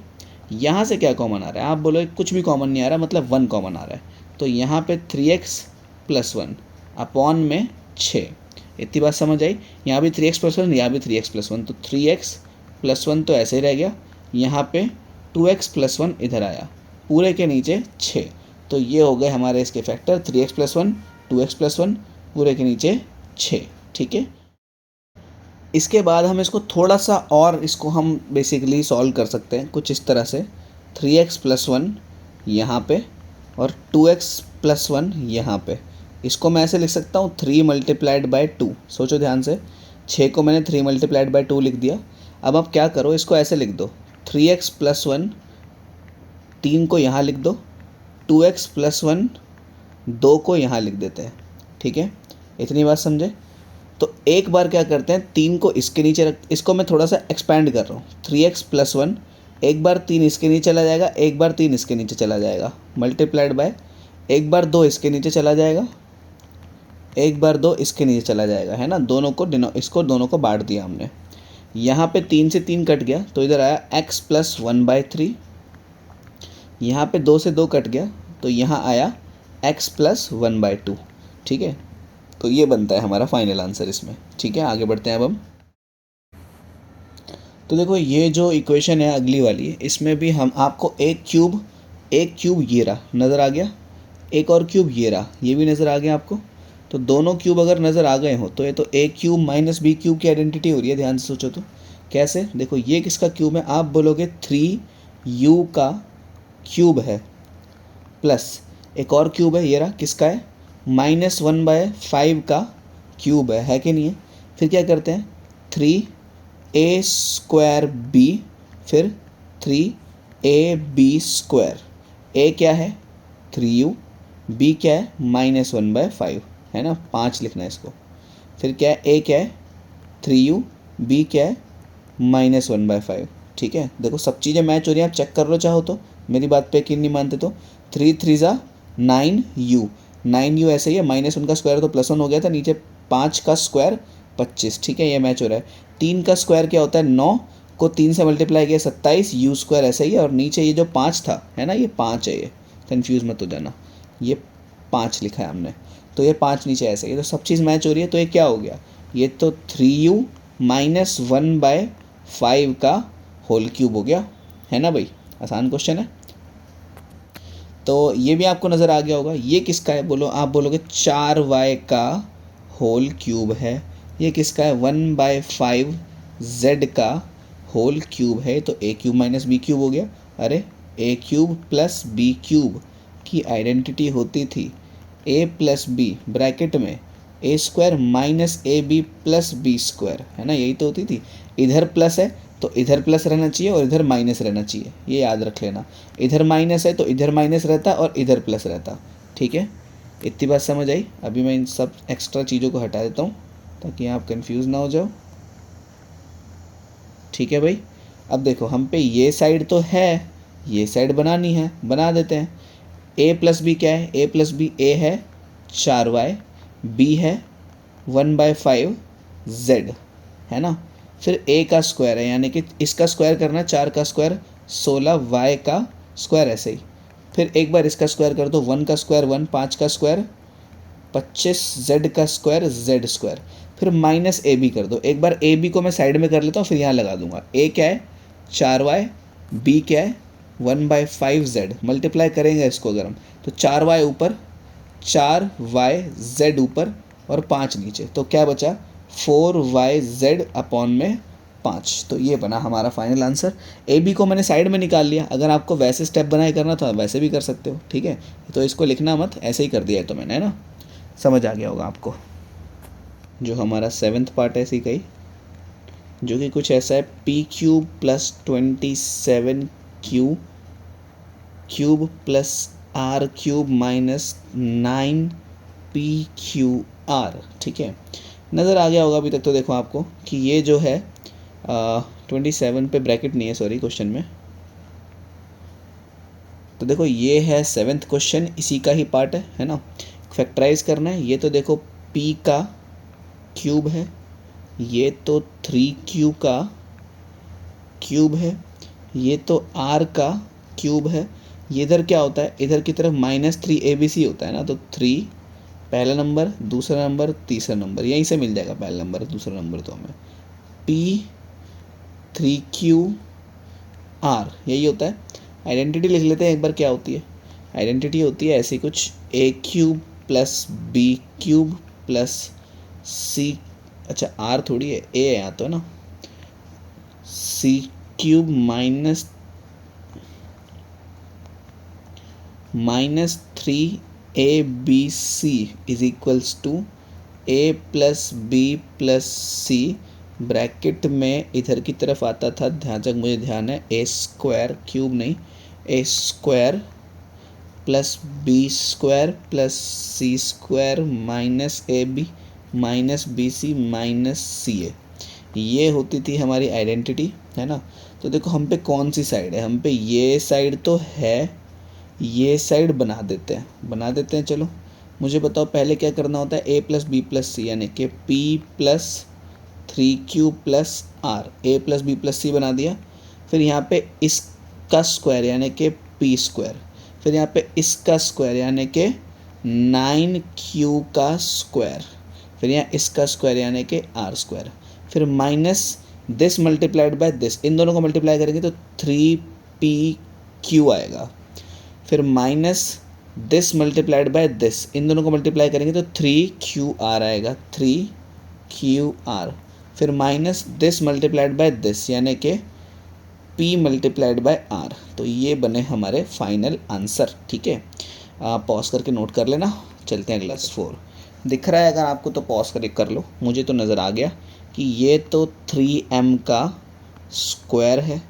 यहाँ से क्या कॉमन आ रहा है, आप बोलो कुछ भी कॉमन नहीं आ रहा, मतलब 1 कॉमन आ रहा है, तो यहाँ पे 3x प्लस 1 अपॉन में 6। इतनी बात समझ आई। यहाँ भी 3x प्लस 1, यहाँ भी 3x प्लस 1, तो 3x प्लस 1 तो ऐसे ही रह गया। यहाँ पे 2x प्लस 1 इधर आया, पूरे के नीचे 6। तो ये हो गए हमारे इसके factor 3x plus 1, 2x plus 1 पूरे के नीचे 6। ठीक है, इसके बाद हम इसको थोड़ा सा और इसको हम बेसिकली सॉल्व कर सकते हैं कुछ इस तरह से। 3x प्लस 1 यहाँ पे और 2x प्लस 1 यहाँ पे। इसको मैं ऐसे लिख सकता हूँ 3 मल्टीप्लाइड बाई 2। सोचो ध्यान से, 6 को मैंने 3 मल्टीप्लाइड बाई 2 लिख दिया। अब आप क्या करो, इसको ऐसे लिख दो 3x प्लस 1, 3 को यहाँ लिख दो, 2x प्लस 1 2 को यहाँ लिख देते हैं। ठीक है, इतनी बात समझे। तो एक बार क्या करते हैं, 3 को इसके नीचे रख, इसको मैं थोड़ा सा एक्सपैंड कर रहा हूँ। 3x प्लस 1, एक बार 3 इसके नीचे चला जाएगा, एक बार 3 इसके नीचे चला जाएगा, मल्टीप्लाइड बाय एक बार 2 इसके नीचे चला जाएगा, एक बार 2 इसके नीचे चला जाएगा, है ना। दोनों को इसको दोनों को बांट दिया हमने। यहाँ पे 3 से 3 कट गया तो इधर आया x प्लस 1/3। यहाँ पे 2 से 2 कट गया तो यहाँ आया x प्लस 1/2। ठीक है, तो ये बनता है हमारा फाइनल आंसर इसमें। ठीक है, आगे बढ़ते हैं अब हम। तो देखो ये जो इक्वेशन है अगली वाली, इसमें भी हम आपको एक क्यूब ये रहा नज़र आ गया, एक और क्यूब ये रहा, ये भी नज़र आ गया आपको। तो दोनों क्यूब अगर नज़र आ गए हो तो ये तो ए क्यूब माइनस बी क्यूब की आइडेंटिटी हो रही है। ध्यान से सोचो तो कैसे, देखो ये किसका क्यूब है, आप बोलोगे 3u का क्यूब है, प्लस एक और क्यूब है, ये रहा, किसका है, -1/5 का क्यूब है कि नहीं है। फिर क्या करते हैं 3a²b फिर 3ab²। a क्या है 3u, b क्या है -1/5, है ना, 5 लिखना है इसको। फिर क्या है, a क्या है 3u, b क्या है -1/5। ठीक है, देखो सब चीज़ें मैच हो रही हैं, आप चेक कर लो चाहो तो, मेरी बात पे यकीन नहीं मानते तो। 3 3 ज़ा 9u, 9u ऐसे ही है, -1 का स्क्वायर तो +1 हो गया था, नीचे 5 का स्क्वायर 25। ठीक है, ये मैच हो रहा है। 3 का स्क्वायर क्या होता है, 9 को 3 से मल्टीप्लाई किया 27, u² ऐसे ही है, और नीचे ये जो 5 था, है ना, ये 5 है, ये कन्फ्यूज़ मत हो जाना, ये 5 लिखा है हमने, तो ये 5 नीचे ऐसे ही, तो सब चीज़ मैच हो रही है। तो ये क्या हो गया, ये तो 3u -1/5 का होल क्यूब हो गया, है ना भाई, आसान क्वेश्चन है। तो ये भी आपको नज़र आ गया होगा। ये किसका है, बोलो, आप बोलोगे 4y का होल क्यूब है। ये किसका है, 1/5z का होल क्यूब है। तो a³ - b³ हो गया। अरे a³ + b³ की आइडेंटिटी होती थी ए प्लस बी ब्रैकेट में A square minus A B plus B square, है ना, यही तो होती थी। इधर प्लस है तो इधर प्लस रहना चाहिए और इधर माइनस रहना चाहिए, ये याद रख लेना। इधर माइनस है तो इधर माइनस रहता और इधर प्लस रहता, ठीक है। इतनी बात समझ आई। अभी मैं इन सब एक्स्ट्रा चीज़ों को हटा देता हूँ ताकि आप कंफ्यूज ना हो जाओ, ठीक है भाई। अब देखो हम पे ये साइड तो है, ये साइड बनानी है, बना देते हैं। ए प्लस बी क्या है, ए प्लस बी ए है 4y, बी है 1/5 z, है ना। फिर ए का स्क्वायर है, यानी कि इसका स्क्वायर करना, 4 का स्क्वायर 16, y का स्क्वायर ऐसे ही। फिर एक बार इसका स्क्वायर कर दो, 1 का स्क्वायर 1, 5 का स्क्वायर 25, z का स्क्वायर z स्क्वायर। फिर माइनस ए बी कर दो, एक बार ए बी को मैं साइड में कर लेता हूँ, फिर यहाँ लगा दूंगा। ए क्या है 4y, बी क्या है 1/5 z, मल्टीप्लाई करेंगे इसको अगर हम, तो 4y ऊपर 4y z ऊपर और 5 नीचे, तो क्या बचा 4yz अपॉन में 5। तो ये बना हमारा फाइनल आंसर। ए बी को मैंने साइड में निकाल लिया, अगर आपको वैसे स्टेप बनाए करना था वैसे भी कर सकते हो, ठीक है। तो इसको लिखना मत, ऐसे ही कर दिया है तो मैंने, है ना, समझ आ गया होगा आपको। जो हमारा 7th पार्ट है इसी का ही, जो कि कुछ ऐसा है, P cube plus 27 Q cube plus R cube minus 9 P Q R, ठीक है। नज़र आ गया होगा अभी तक तो। देखो आपको कि ये जो है 27 पे ब्रैकेट नहीं है, सॉरी, क्वेश्चन में। तो देखो ये है 7th क्वेश्चन, इसी का ही पार्ट है ना। फैक्टराइज करना है। ये तो देखो p का क्यूब है, ये तो 3q का क्यूब है, ये तो r का क्यूब है। ये इधर क्या होता है, इधर की तरफ -3abc होता है ना, तो 3 पहला नंबर, दूसरा नंबर, तीसरा नंबर, यहीं से मिल जाएगा पहला नंबर दूसरा नंबर तो हमें। p 3q r यही होता है। आइडेंटिटी लिख लेते हैं एक बार, क्या होती है आइडेंटिटी, होती है ऐसी कुछ, a cube plus b cube plus c, अच्छा r थोड़ी है, a है यहाँ तो, है ना, c cube minus 3abc is equals to a plus B plus C, bracket में इधर की तरफ आता था, ध्यान तक मुझे ध्यान है, ए स्क्वायर, क्यूब नहीं, A square plus B square plus C square minus A B minus B C minus C A, ये होती थी हमारी आइडेंटिटी, है ना। तो देखो हम पे कौन सी साइड है, हम पे ये साइड तो है, ये साइड बना देते हैं, चलो। मुझे बताओ पहले क्या करना होता है, a plus B plus C, यानी कि p plus 3q plus R, a plus B plus C बना दिया। फिर यहाँ पे इसका स्क्वायर यानी कि p स्क्वायर, फिर यहाँ पे इसका स्क्वायर यानी कि 9q का स्क्वायर, फिर यहाँ इसका स्क्वायर यानी कि r स्क्वायर, फिर minus this multiplied by this, इन दोनों को मल्टीप्लाई करेंगे तो 3pq आएगा। फिर minus this multiplied by this, इन दोनों को मल्टीप्लाई करेंगे तो 3qr आएगा, 3qr। फिर minus this multiplied by this, यानी कि p मल्टीप्लाइड बाय r। तो ये बने हमारे फाइनल आंसर, ठीक है। पॉज करके नोट कर लेना। चलते हैं क्लास 4। दिख रहा है अगर आपको तो पॉज करके कर लो, मुझे तो नज़र आ गया कि ये तो 3m का स्क्वायर है,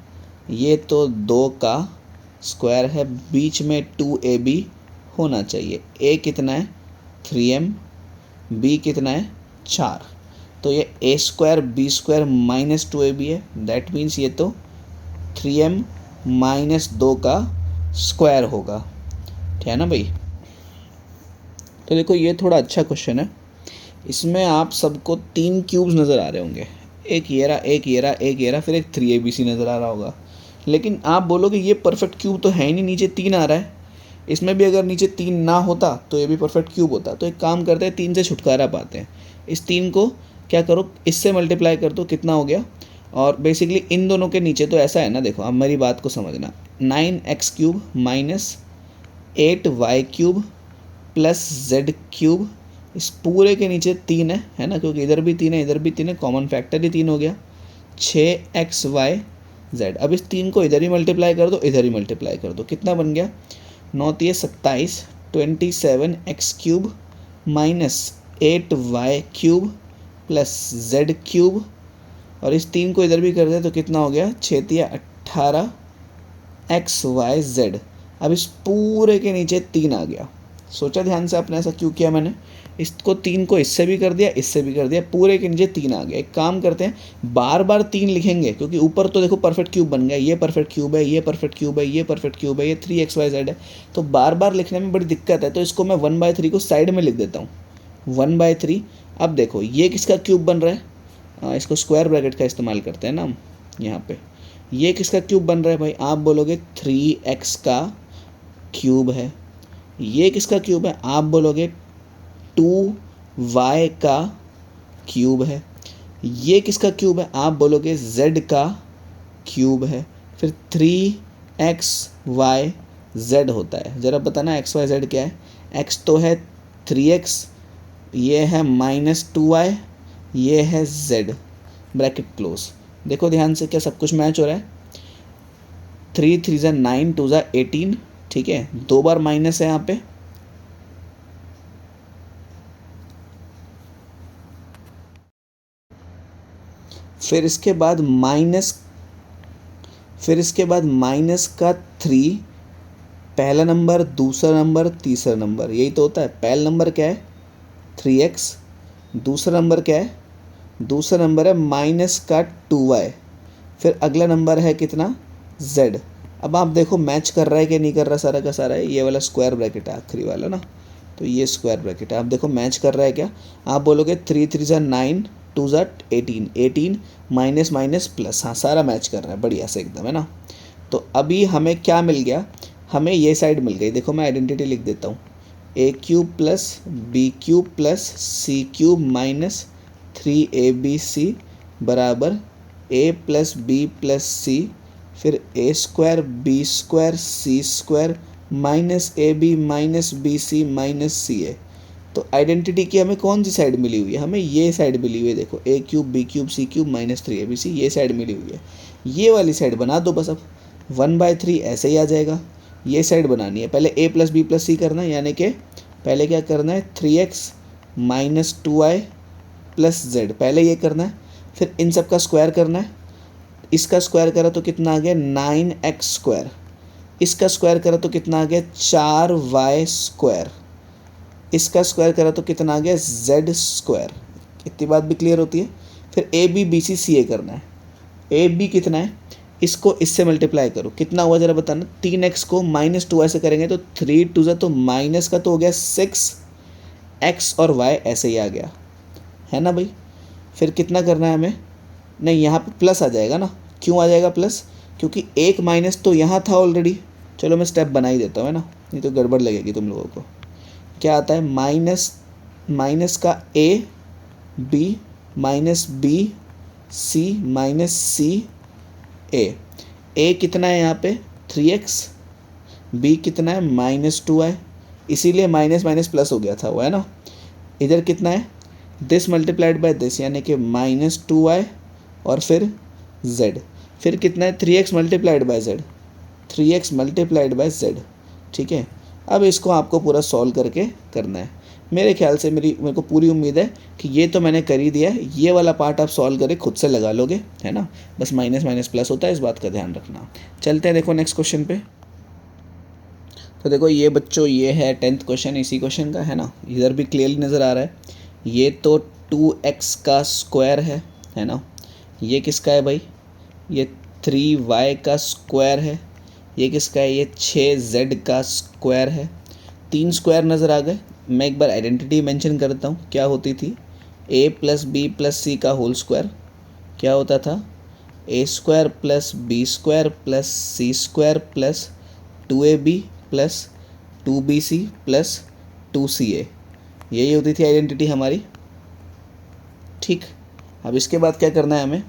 ये तो 2 का स्क्वायर है, बीच में 2ab होना चाहिए। a कितना है 3m, b कितना है 4, तो ये a square b square minus 2ab है, दैट मीन्स ये तो 3m माइनस 2 का स्क्वायर होगा, ठीक है ना भाई। तो देखो ये थोड़ा अच्छा क्वेश्चन है, इसमें आप सबको 3 क्यूब्स नज़र आ रहे होंगे, एक ये रहा, एक ये रहा, एक ये रहा, फिर एक 3abc नज़र आ रहा होगा। लेकिन आप बोलोगे ये परफेक्ट क्यूब तो है ही नहीं, नीचे 3 आ रहा है। इसमें भी अगर नीचे 3 ना होता तो ये भी परफेक्ट क्यूब होता। तो एक काम करते हैं, 3 से छुटकारा पाते हैं। इस 3 को क्या करो, इससे मल्टीप्लाई कर दो, कितना हो गया। और बेसिकली इन दोनों के नीचे तो ऐसा है ना, देखो अब मेरी बात को समझना, 9x cube minus 8y cube plus z cube, इस पूरे के नीचे 3 है ना, क्योंकि इधर भी 3 है, इधर भी 3 है, कॉमन फैक्टर ही 3 हो गया, 6xy z। अब इस 3 को इधर ही मल्टीप्लाई कर दो, इधर ही मल्टीप्लाई कर दो, कितना बन गया 9 3 27, 27x³ minus 8y³ plus z³ और इस 3 को इधर भी कर दे तो कितना हो गया, 6 3 18 xyz। अब इस पूरे के नीचे 3 आ गया। सोचा ध्यान से आपने ऐसा क्यों किया, मैंने इसको 3 को इससे भी कर दिया, इससे भी कर दिया, पूरे के नीचे 3 आ गया। एक काम करते हैं, बार बार 3 लिखेंगे क्योंकि ऊपर तो देखो परफेक्ट क्यूब बन गया, ये परफेक्ट क्यूब है, ये परफेक्ट क्यूब है, ये परफेक्ट क्यूब है, ये 3xyz है, तो बार बार लिखने में बड़ी दिक्कत है। तो इसको मैं 1/3 को साइड में लिख देता हूँ, 1/3। अब देखो ये किसका क्यूब बन रहा है, इसको स्क्वायर ब्रैकेट का इस्तेमाल करते हैं ना हम यहाँ पे। ये किसका क्यूब बन रहा है भाई, आप बोलोगे 3x का क्यूब है। ये किसका क्यूब है, आप बोलोगे 2y का क्यूब है। ये किसका क्यूब है, आप बोलोगे z का क्यूब है। फिर 3xyz होता है। ज़रा बताना xyz क्या है। x तो है 3x, ये है -2y, ये है z, ब्रैकेट क्लोज। देखो ध्यान से, क्या सब कुछ मैच हो रहा है। 3 3 ज़ा 9, 2 ज़ा 18, ठीक है, 2 बार माइनस है यहाँ पे। फिर इसके बाद माइनस का 3, पहला नंबर, दूसरा नंबर, तीसरा नंबर, यही तो होता है। पहला नंबर क्या है, 3x, दूसरा नंबर क्या है, दूसरा नंबर है माइनस का 2y, फिर अगला नंबर है कितना, z। अब आप देखो मैच कर रहा है कि नहीं कर रहा, सारा का सारा है। ये वाला स्क्वायर ब्रैकेट है आखिरी वाला ना, तो ये स्क्वायर ब्रैकेट है। आप देखो मैच कर रहा है क्या, आप बोलोगे 3 3 ज़ा 9, 2 ज़ा 18, 18 माइनस माइनस प्लस, हाँ सारा मैच कर रहा है बढ़िया से एकदम, है ना। तो अभी हमें क्या मिल गया, हमें ये साइड मिल गई। देखो मैं आइडेंटिटी लिख देता हूँ, a³ plus b³ plus c³ minus 3abc बराबर a plus b plus c, फिर a² b² c² minus ab minus bc minus ca। तो आइडेंटिटी की हमें कौन सी साइड मिली हुई है, हमें ये साइड मिली हुई है। देखो a³ b³ c³ minus 3abc, ये साइड मिली हुई है। ये वाली साइड बना दो बस। अब 1/3 ऐसे ही आ जाएगा। ये साइड बनानी है, पहले a plus b plus c करना है, यानी कि पहले क्या करना है, 3x minus 2y plus z, पहले ये करना है। फिर इन सब का स्क्वायर करना है। इसका स्क्वायर करा तो कितना आ गया, 9x²। इसका स्क्वायर करा तो कितना आ गया, 4y²। इसका स्क्वायर करा तो कितना आ गया, z²। इतनी बात भी क्लियर होती है। फिर a b b c c a करना है। a b कितना है, इसको इससे मल्टीप्लाई करो, कितना हुआ ज़रा बताना। 3x को -2y से करेंगे तो 3 2 ज़ा तो माइनस का तो हो गया 6, x और y ऐसे ही आ गया, है ना भाई। फिर कितना करना है हमें, नहीं यहाँ पे प्लस आ जाएगा ना। क्यों आ जाएगा प्लस, क्योंकि एक माइनस तो यहाँ था ऑलरेडी। चलो मैं स्टेप बना ही देता हूँ, है ना, नहीं तो गड़बड़ लगेगी तुम लोगों को। क्या आता है, माइनस का a b minus b c minus c a कितना है यहाँ पे 3x, b कितना है -2y, इसीलिए माइनस माइनस प्लस हो गया था वो, है ना। इधर कितना है, दिस मल्टीप्लाइड बाय दिस, यानी कि -2y और फिर z। फिर कितना है, 3x multiplied by z, 3x multiplied by z, ठीक है। अब इसको आपको पूरा सॉल्व करके करना है। मेरे ख्याल से मेरे को पूरी उम्मीद है कि ये तो मैंने कर ही दिया है। ये वाला पार्ट आप सॉल्व करके खुद से लगा लोगे, है ना। बस माइनस माइनस प्लस होता है, इस बात का ध्यान रखना। चलते हैं देखो नेक्स्ट क्वेश्चन पे। तो देखो ये बच्चों, ये है 10th क्वेश्चन इसी क्वेश्चन का, है ना। इधर भी क्लियरली नज़र आ रहा है, ये तो 2x का स्क्वायर है ना। ये किसका है भाई, ये 3y का स्क्वायर है। ये किसका है, ये 6z का स्क्वायर है। 3 स्क्वायर नज़र आ गए। मैं एक बार आइडेंटिटी मेंशन करता हूँ, क्या होती थी, a plus B plus C का होल स्क्वायर क्या होता था, a² plus b² plus c² plus 2ab plus 2bc plus 2ca, यही होती थी आइडेंटिटी हमारी, ठीक। अब इसके बाद क्या करना है हमें,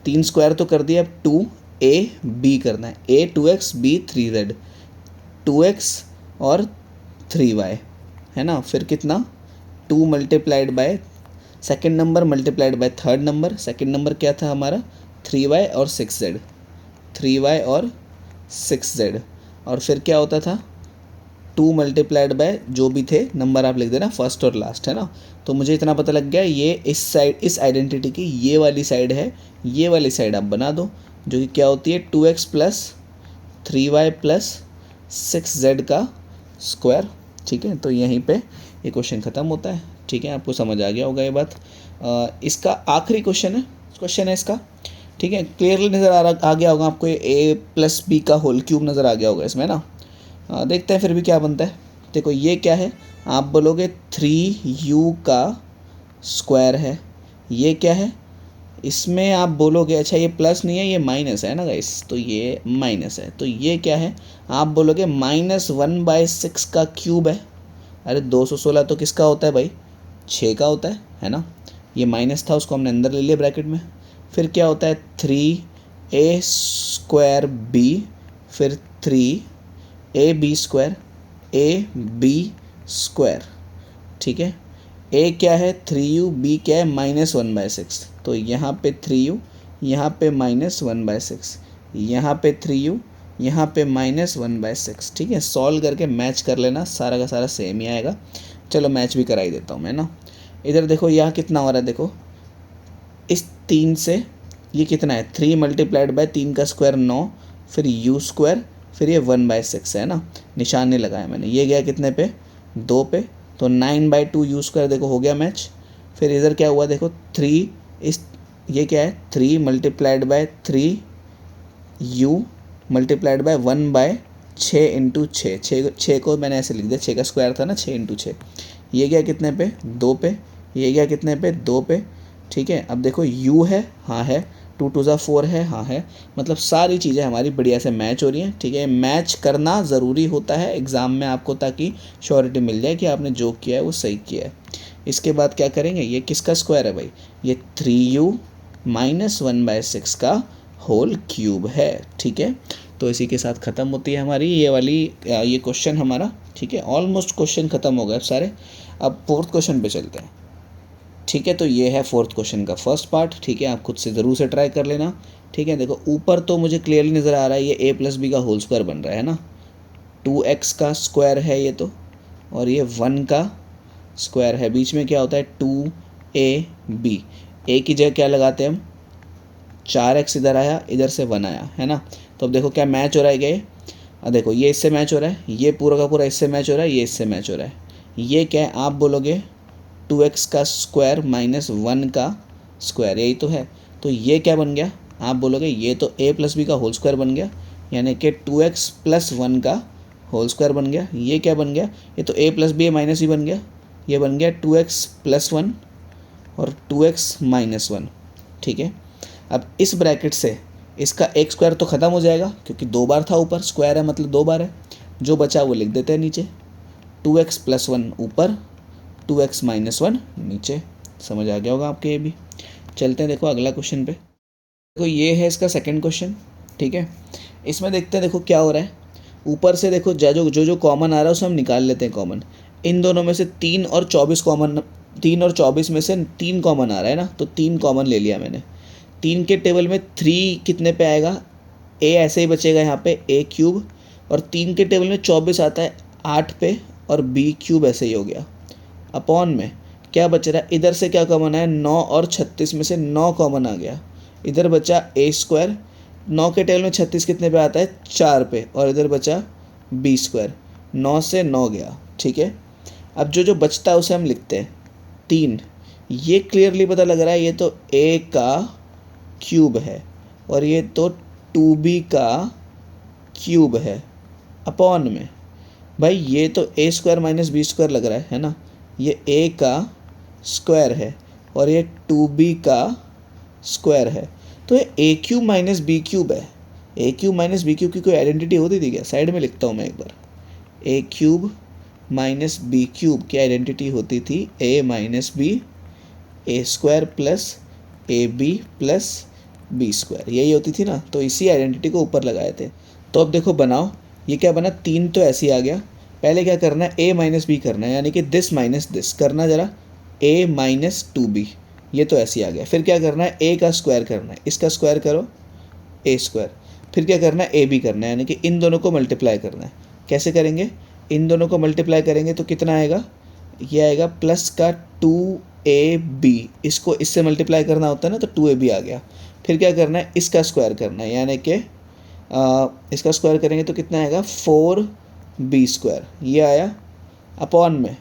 3 स्क्वायर तो कर दिया, अब 2ab करना है, a 2x b 3z, 2x और 3y, है ना। फिर कितना, 2 multiplied by second number multiplied by third number. Second number क्या था हमारा, 3y और 6z, 3y और 6z। और फिर क्या होता था, 2 मल्टीप्लाइड बाय जो भी थे नंबर आप लिख देना फर्स्ट और लास्ट, है ना। तो मुझे इतना पता लग गया, ये इस साइड, इस आइडेंटिटी की ये वाली साइड है, ये वाली साइड आप बना दो, जो कि क्या होती है 2x plus 3y plus 6z का स्क्वायर। ठीक है, तो यहीं पे ये क्वेश्चन ख़त्म होता है। ठीक है, आपको समझ आ गया होगा ये बात। इसका आखिरी क्वेश्चन है इसका। ठीक है, क्लियरली नज़र आ गया होगा आपको, ये a+b का होल क्यूब नज़र आ गया होगा इसमें ना। देखते हैं फिर भी क्या बनता है। देखो ये क्या है, आप बोलोगे 3u का स्क्वायर है। ये क्या है, इसमें आप बोलोगे अच्छा ये प्लस नहीं है, ये माइनस है ना गाइस, तो ये माइनस है। तो ये क्या है, आप बोलोगे -1/6 का क्यूब है। अरे 216 तो किसका होता है भाई, 6 का होता है ना। ये माइनस था, उसको हमने अंदर ले लिया ब्रैकेट में। फिर क्या होता है 3a²b, फिर 3ab², ab²। ठीक है, a क्या है 3u, b क्या है -1/6। तो यहाँ पे 3u, यहाँ पे -1/6, यहाँ पे 3u, यहाँ पे -1/6। ठीक है, सॉल्व करके मैच कर लेना, सारा का सारा सेम ही आएगा। चलो मैच भी करा ही देता हूँ मैं ना। इधर देखो यहाँ कितना हो रहा है, देखो इस 3 से ये कितना है 3 मल्टीप्लाइड बाय 3 का स्क्वायर 9, फिर u², फिर ये 1/6 है ना, निशान नहीं लगाया मैंने। ये गया कितने पे 2 पे, तो 9/2 u², देखो हो गया मैच। फिर इधर क्या हुआ देखो 3, इस ये क्या है 3 multiplied by 3 u multiplied by 1/6 into 6 को मैंने ऐसे लिख दिया, 6 का स्क्वायर था ना, 6 इंटू 6। ये गया कितने पे 2 पे, ये गया कितने पे 2 पे। ठीक है, अब देखो u है, हाँ है, 2 2 4 है, हाँ है। मतलब सारी चीज़ें हमारी बढ़िया से मैच हो रही हैं। ठीक है, मैच करना ज़रूरी होता है एग्ज़ाम में आपको, ताकि श्योरिटी मिल जाए कि आपने जो किया है वो सही किया है। इसके बाद क्या करेंगे, ये किसका स्क्वायर है भाई, ये 3u - 1/6 का होल क्यूब है। ठीक है, तो इसी के साथ ख़त्म होती है हमारी ये वाली ये क्वेश्चन हमारा। ठीक है, ऑलमोस्ट क्वेश्चन ख़त्म हो गए अब सारे। अब फोर्थ क्वेश्चन पे चलते हैं। ठीक है, तो ये है फोर्थ क्वेश्चन का फर्स्ट पार्ट। ठीक है, आप खुद से ज़रूर से ट्राई कर लेना। ठीक है, देखो ऊपर तो मुझे क्लियरली नज़र आ रहा है ये a+b का होल स्क्वायर बन रहा है ना, 2x का स्क्वायर है ये तो, और ये 1 का स्क्वायर है। बीच में क्या होता है 2ab, a की जगह क्या लगाते हैं हम, 4x इधर आया, इधर से 1 आया, है ना। तो अब देखो क्या मैच हो रहा है ये, अब देखो ये इससे मैच हो रहा है, ये पूरा का पूरा इससे मैच हो रहा है, ये इससे मैच हो रहा है। ये क्या है, आप बोलोगे 2x का स्क्वायर -1 का स्क्वायर, यही तो है। तो ये क्या बन गया, आप बोलोगे ये तो a+b का होल स्क्वायर बन गया, यानी कि 2x + 1 का होल स्क्वायर बन गया। ये क्या बन गया, ये तो a+b है -b बन गया, ये बन गया 2x + 1 और 2x - 1। ठीक है, अब इस ब्रैकेट से इसका एक स्क्वायर तो ख़त्म हो जाएगा, क्योंकि 2 बार था ऊपर, स्क्वायर है मतलब 2 बार है। जो बचा वो लिख देते हैं नीचे, 2x + 1 ऊपर, 2x - 1 नीचे। समझ आ गया होगा आपके ये भी। चलते हैं देखो अगला क्वेश्चन पे। देखो ये है इसका सेकंड क्वेश्चन। ठीक है, इसमें देखते हैं देखो क्या हो रहा है। ऊपर से देखो जो कॉमन आ रहा है उसे हम निकाल लेते हैं कॉमन। इन दोनों में से 3 और 24 कॉमन, 3 और 24 में से 3 कॉमन आ रहा है ना, तो 3 कॉमन ले लिया मैंने। 3 के टेबल में 3 कितने पे आएगा, a ऐसे ही बचेगा यहाँ पे a³, और 3 के टेबल में 24 आता है 8 पे, और b³ ऐसे ही हो गया। अपॉन में क्या बच रहा है, इधर से क्या कॉमन है 9 और 36 में से 9 कॉमन आ गया, इधर बचा a²। 9 के टेबल में 36 कितने पे आता है 4 पे, और इधर बचा b²। 9 से 9 गया। ठीक है, अब जो बचता है उसे हम लिखते हैं 3। ये क्लियरली पता लग रहा है ये तो a का क्यूब है, और ये तो 2b का क्यूब है। अपॉन में भाई ये तो a² - b² लग रहा है ना, ये a का स्क्वायर है और ये 2b का स्क्वायर है, तो ये a³ - b³ है। a³ - b³ की कोई आइडेंटिटी होती थी क्या, साइड में लिखता हूँ मैं एक बार। a³ - b³ की आइडेंटिटी होती थी a - b, a² + ab + b², यही होती थी ना। तो इसी आइडेंटिटी को ऊपर लगाए थे। तो अब देखो बनाओ, ये क्या बना, 3 तो ऐसे ही आ गया। पहले क्या करना है, a - b करना है, यानी कि दिस माइनस दिस करना जरा, a - 2b, ये तो ऐसे ही आ गया। फिर क्या करना है, a का स्क्वायर करना है, इसका स्क्वायर करो a²। फिर क्या करना है, ab करना है, यानी कि इन दोनों को मल्टीप्लाई करना है। कैसे करेंगे, इन दोनों को मल्टीप्लाई करेंगे तो कितना आएगा, ये आएगा प्लस का 2ab, इसको इससे मल्टीप्लाई करना होता है ना, तो 2ab आ गया। फिर क्या करना है, इसका स्क्वायर करना है, यानी कि इसका स्क्वायर करेंगे तो कितना आएगा 4b², ये आया अपॉन में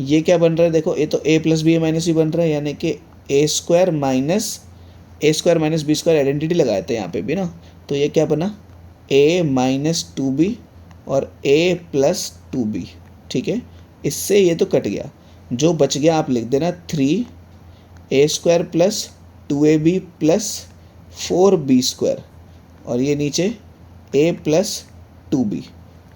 ये क्या बन रहा है, देखो ये तो a plus B minus B बन रहा है, यानी कि a² माइनस b² आइडेंटिटी लगाए थे यहाँ पे भी ना, तो ये क्या बना a माइनस 2b और a प्लस 2b। ठीक है, इससे ये तो कट गया, जो बच गया आप लिख देना 3a² plus 2ab plus 4b² और ये नीचे a प्लस 2b,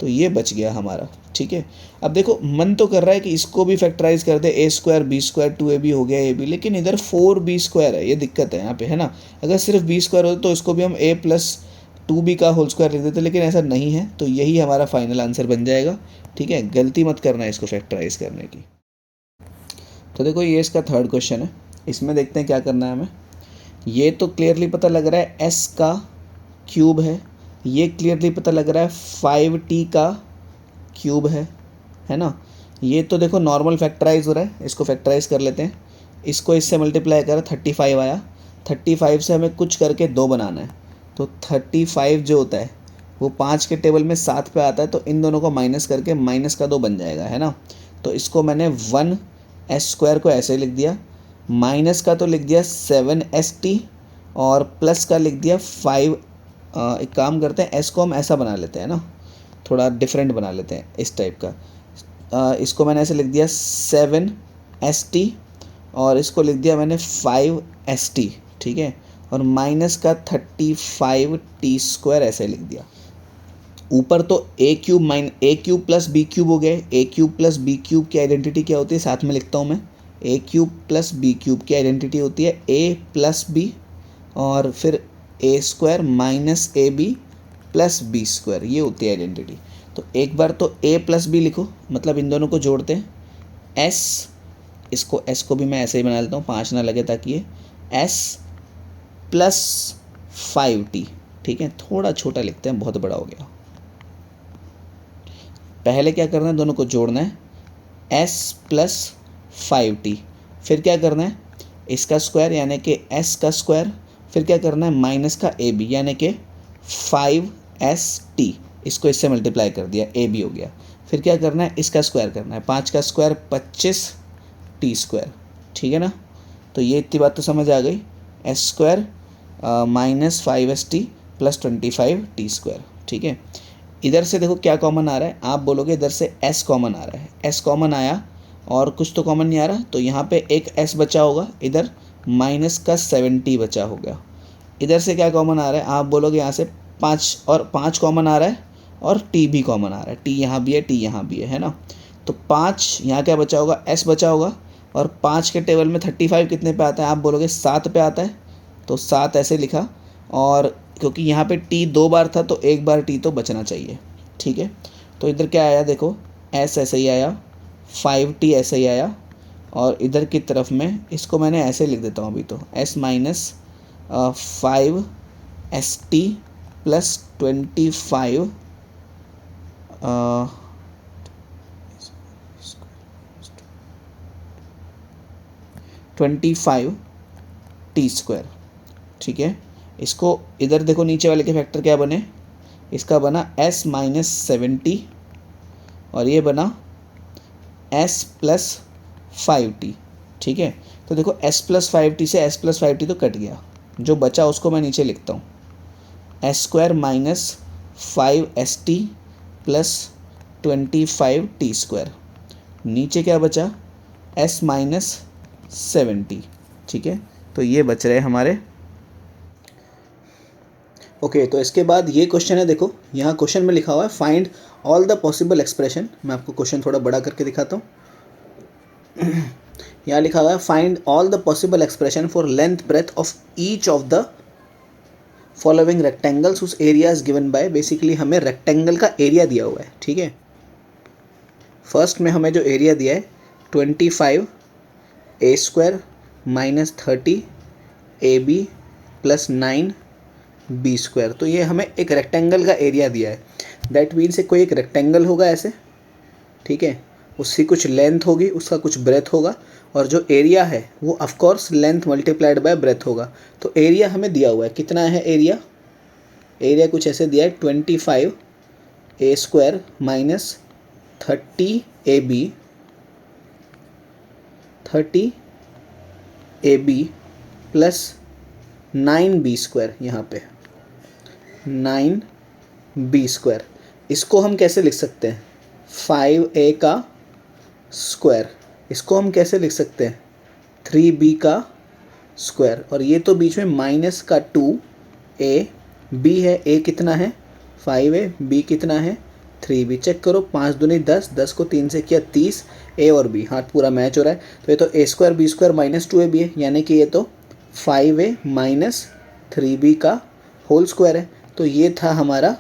तो ये बच गया हमारा। ठीक है, अब देखो मन तो कर रहा है कि इसको भी फैक्टराइज कर दे, a² b² 2ab हो गया ab, लेकिन इधर 4b² है, ये दिक्कत है यहाँ पे, है ना। अगर सिर्फ b² होता तो इसको भी हम a प्लस 2b का होल स्क्वायर लिख देते, लेकिन ऐसा नहीं है, तो यही हमारा फाइनल आंसर बन जाएगा। ठीक है, गलती मत करना है इसको फैक्टराइज करने की। तो देखो ये इसका थर्ड क्वेश्चन है, इसमें देखते हैं क्या करना है हमें। ये तो क्लियरली पता लग रहा है s का क्यूब है, ये क्लियरली पता लग रहा है 5t का क्यूब है ना। ये तो देखो नॉर्मल फैक्टराइज हो रहा है, इसको फैक्टराइज कर लेते हैं। इसको इससे मल्टीप्लाई करा 35 आया, 35 से हमें कुछ करके 2 बनाना है, तो 35 जो होता है वो 5 के टेबल में 7 पे आता है, तो इन दोनों को माइनस करके माइनस का 2 बन जाएगा, है ना। तो इसको मैंने 1s² को ऐसे लिख दिया, माइनस का तो लिख दिया 7st और प्लस का लिख दिया 5। एक काम करते हैं, s को हम ऐसा बना लेते हैं ना, थोड़ा डिफरेंट बना लेते हैं इस टाइप का। इसको मैंने ऐसे लिख दिया 7st और इसको लिख दिया मैंने 5st। ठीक है, और माइनस का 35t² ऐसे लिख दिया। ऊपर तो a³ प्लस b³ हो गए, a³ प्लस b³ की आइडेंटिटी क्या होती है, साथ में लिखता हूँ मैं, a³ प्लस b³ की आइडेंटिटी होती है a प्लस b और फिर a² minus ab plus b², ये होती है आइडेंटिटी। तो एक बार तो a प्लस b लिखो, मतलब इन दोनों को जोड़ते हैं, s को भी मैं ऐसे ही बना लेता हूँ, 5 ना लगे ताकि ये s प्लस 5t। ठीक है, थोड़ा छोटा लिखते हैं, बहुत बड़ा हो गया। पहले क्या करना है, दोनों को जोड़ना है s प्लस 5t, फिर क्या करना है इसका स्क्वायर यानी कि s का स्क्वायर, फिर क्या करना है माइनस का ab यानी कि 5st, इसको इससे मल्टीप्लाई कर दिया ab हो गया। फिर क्या करना है इसका स्क्वायर करना है, 5 का स्क्वायर 25t²। ठीक है ना, तो ये इतनी बात तो समझ आ गई, s² minus 5st plus 25t²। ठीक है, इधर से देखो क्या कॉमन आ रहा है, आप बोलोगे इधर से s कॉमन आ रहा है, s कॉमन आया और कुछ तो कॉमन नहीं आ रहा, तो यहाँ पे एक s बचा होगा, इधर माइनस का 7t बचा होगा। इधर से क्या कॉमन आ रहा है, आप बोलोगे यहाँ से 5 और 5 कॉमन आ रहा है और t भी कॉमन आ रहा है, t यहाँ भी है t यहाँ भी है ना। तो 5 यहाँ क्या बचा होगा, s बचा होगा, और 5 के टेबल में 35 कितने पे आता है, आप बोलोगे 7 पे आता है, तो 7 ऐसे लिखा, और क्योंकि यहाँ पे t 2 बार था तो एक बार t तो बचना चाहिए। ठीक है, तो इधर क्या आया देखो, s ऐसे ही आया, 5t ऐसे ही आया, और इधर की तरफ में इसको मैंने ऐसे लिख देता हूँ अभी, तो s minus 5st plus 25t²। ठीक है, इसको इधर देखो नीचे वाले के फैक्टर क्या बने, इसका बना s माइनस 7t और ये बना s प्लस 5t। ठीक है, तो देखो s प्लस 5t से s प्लस 5t तो कट गया, जो बचा उसको मैं नीचे लिखता हूँ, s² minus 5st plus 25t²। नीचे क्या बचा, s माइनस 7t। ठीक है, तो ये बच रहे हमारे। ओके, तो इसके बाद ये क्वेश्चन है, देखो यहाँ क्वेश्चन में लिखा हुआ है find all the possible expression. मैं आपको क्वेश्चन थोड़ा बड़ा करके दिखाता हूँ। यहाँ लिखा हुआ है find all the possible expression for length breadth of each of the following rectangles whose area is given by. Basically हमें रेक्टेंगल का एरिया दिया हुआ है। ठीक है, फर्स्ट में हमें जो एरिया दिया है 25a² minus 30ab plus 9b², तो ये हमें एक रेक्टेंगल का एरिया दिया है। दैट मीन्स कोई एक रेक्टेंगल होगा ऐसे, ठीक है, उसकी कुछ लेंथ होगी, उसका कुछ ब्रेथ होगा, और जो एरिया है वो of course length multiplied by breath होगा। तो एरिया हमें दिया हुआ है, कितना है एरिया? एरिया कुछ ऐसे दिया है 25 A square minus 30 plus 9b square, यहाँ पे 9b स्क्वायर। इसको हम कैसे लिख सकते हैं? 5a का स्क्वायर। इसको हम कैसे लिख सकते हैं? 3b का स्क्वायर। और ये तो बीच में माइनस का 2a, b है, a कितना है? 5a, b कितना है? 3b। चेक करो, 5 दूनी 10, 10 को 3 से किया 30, a और b हाथ पूरा मैच हो रहा है। तो ये तो a square b square minus 2ab है, यानी कि ये तो 5a माइनस 3b का होल स्क्वायर है। तो ये था हमारा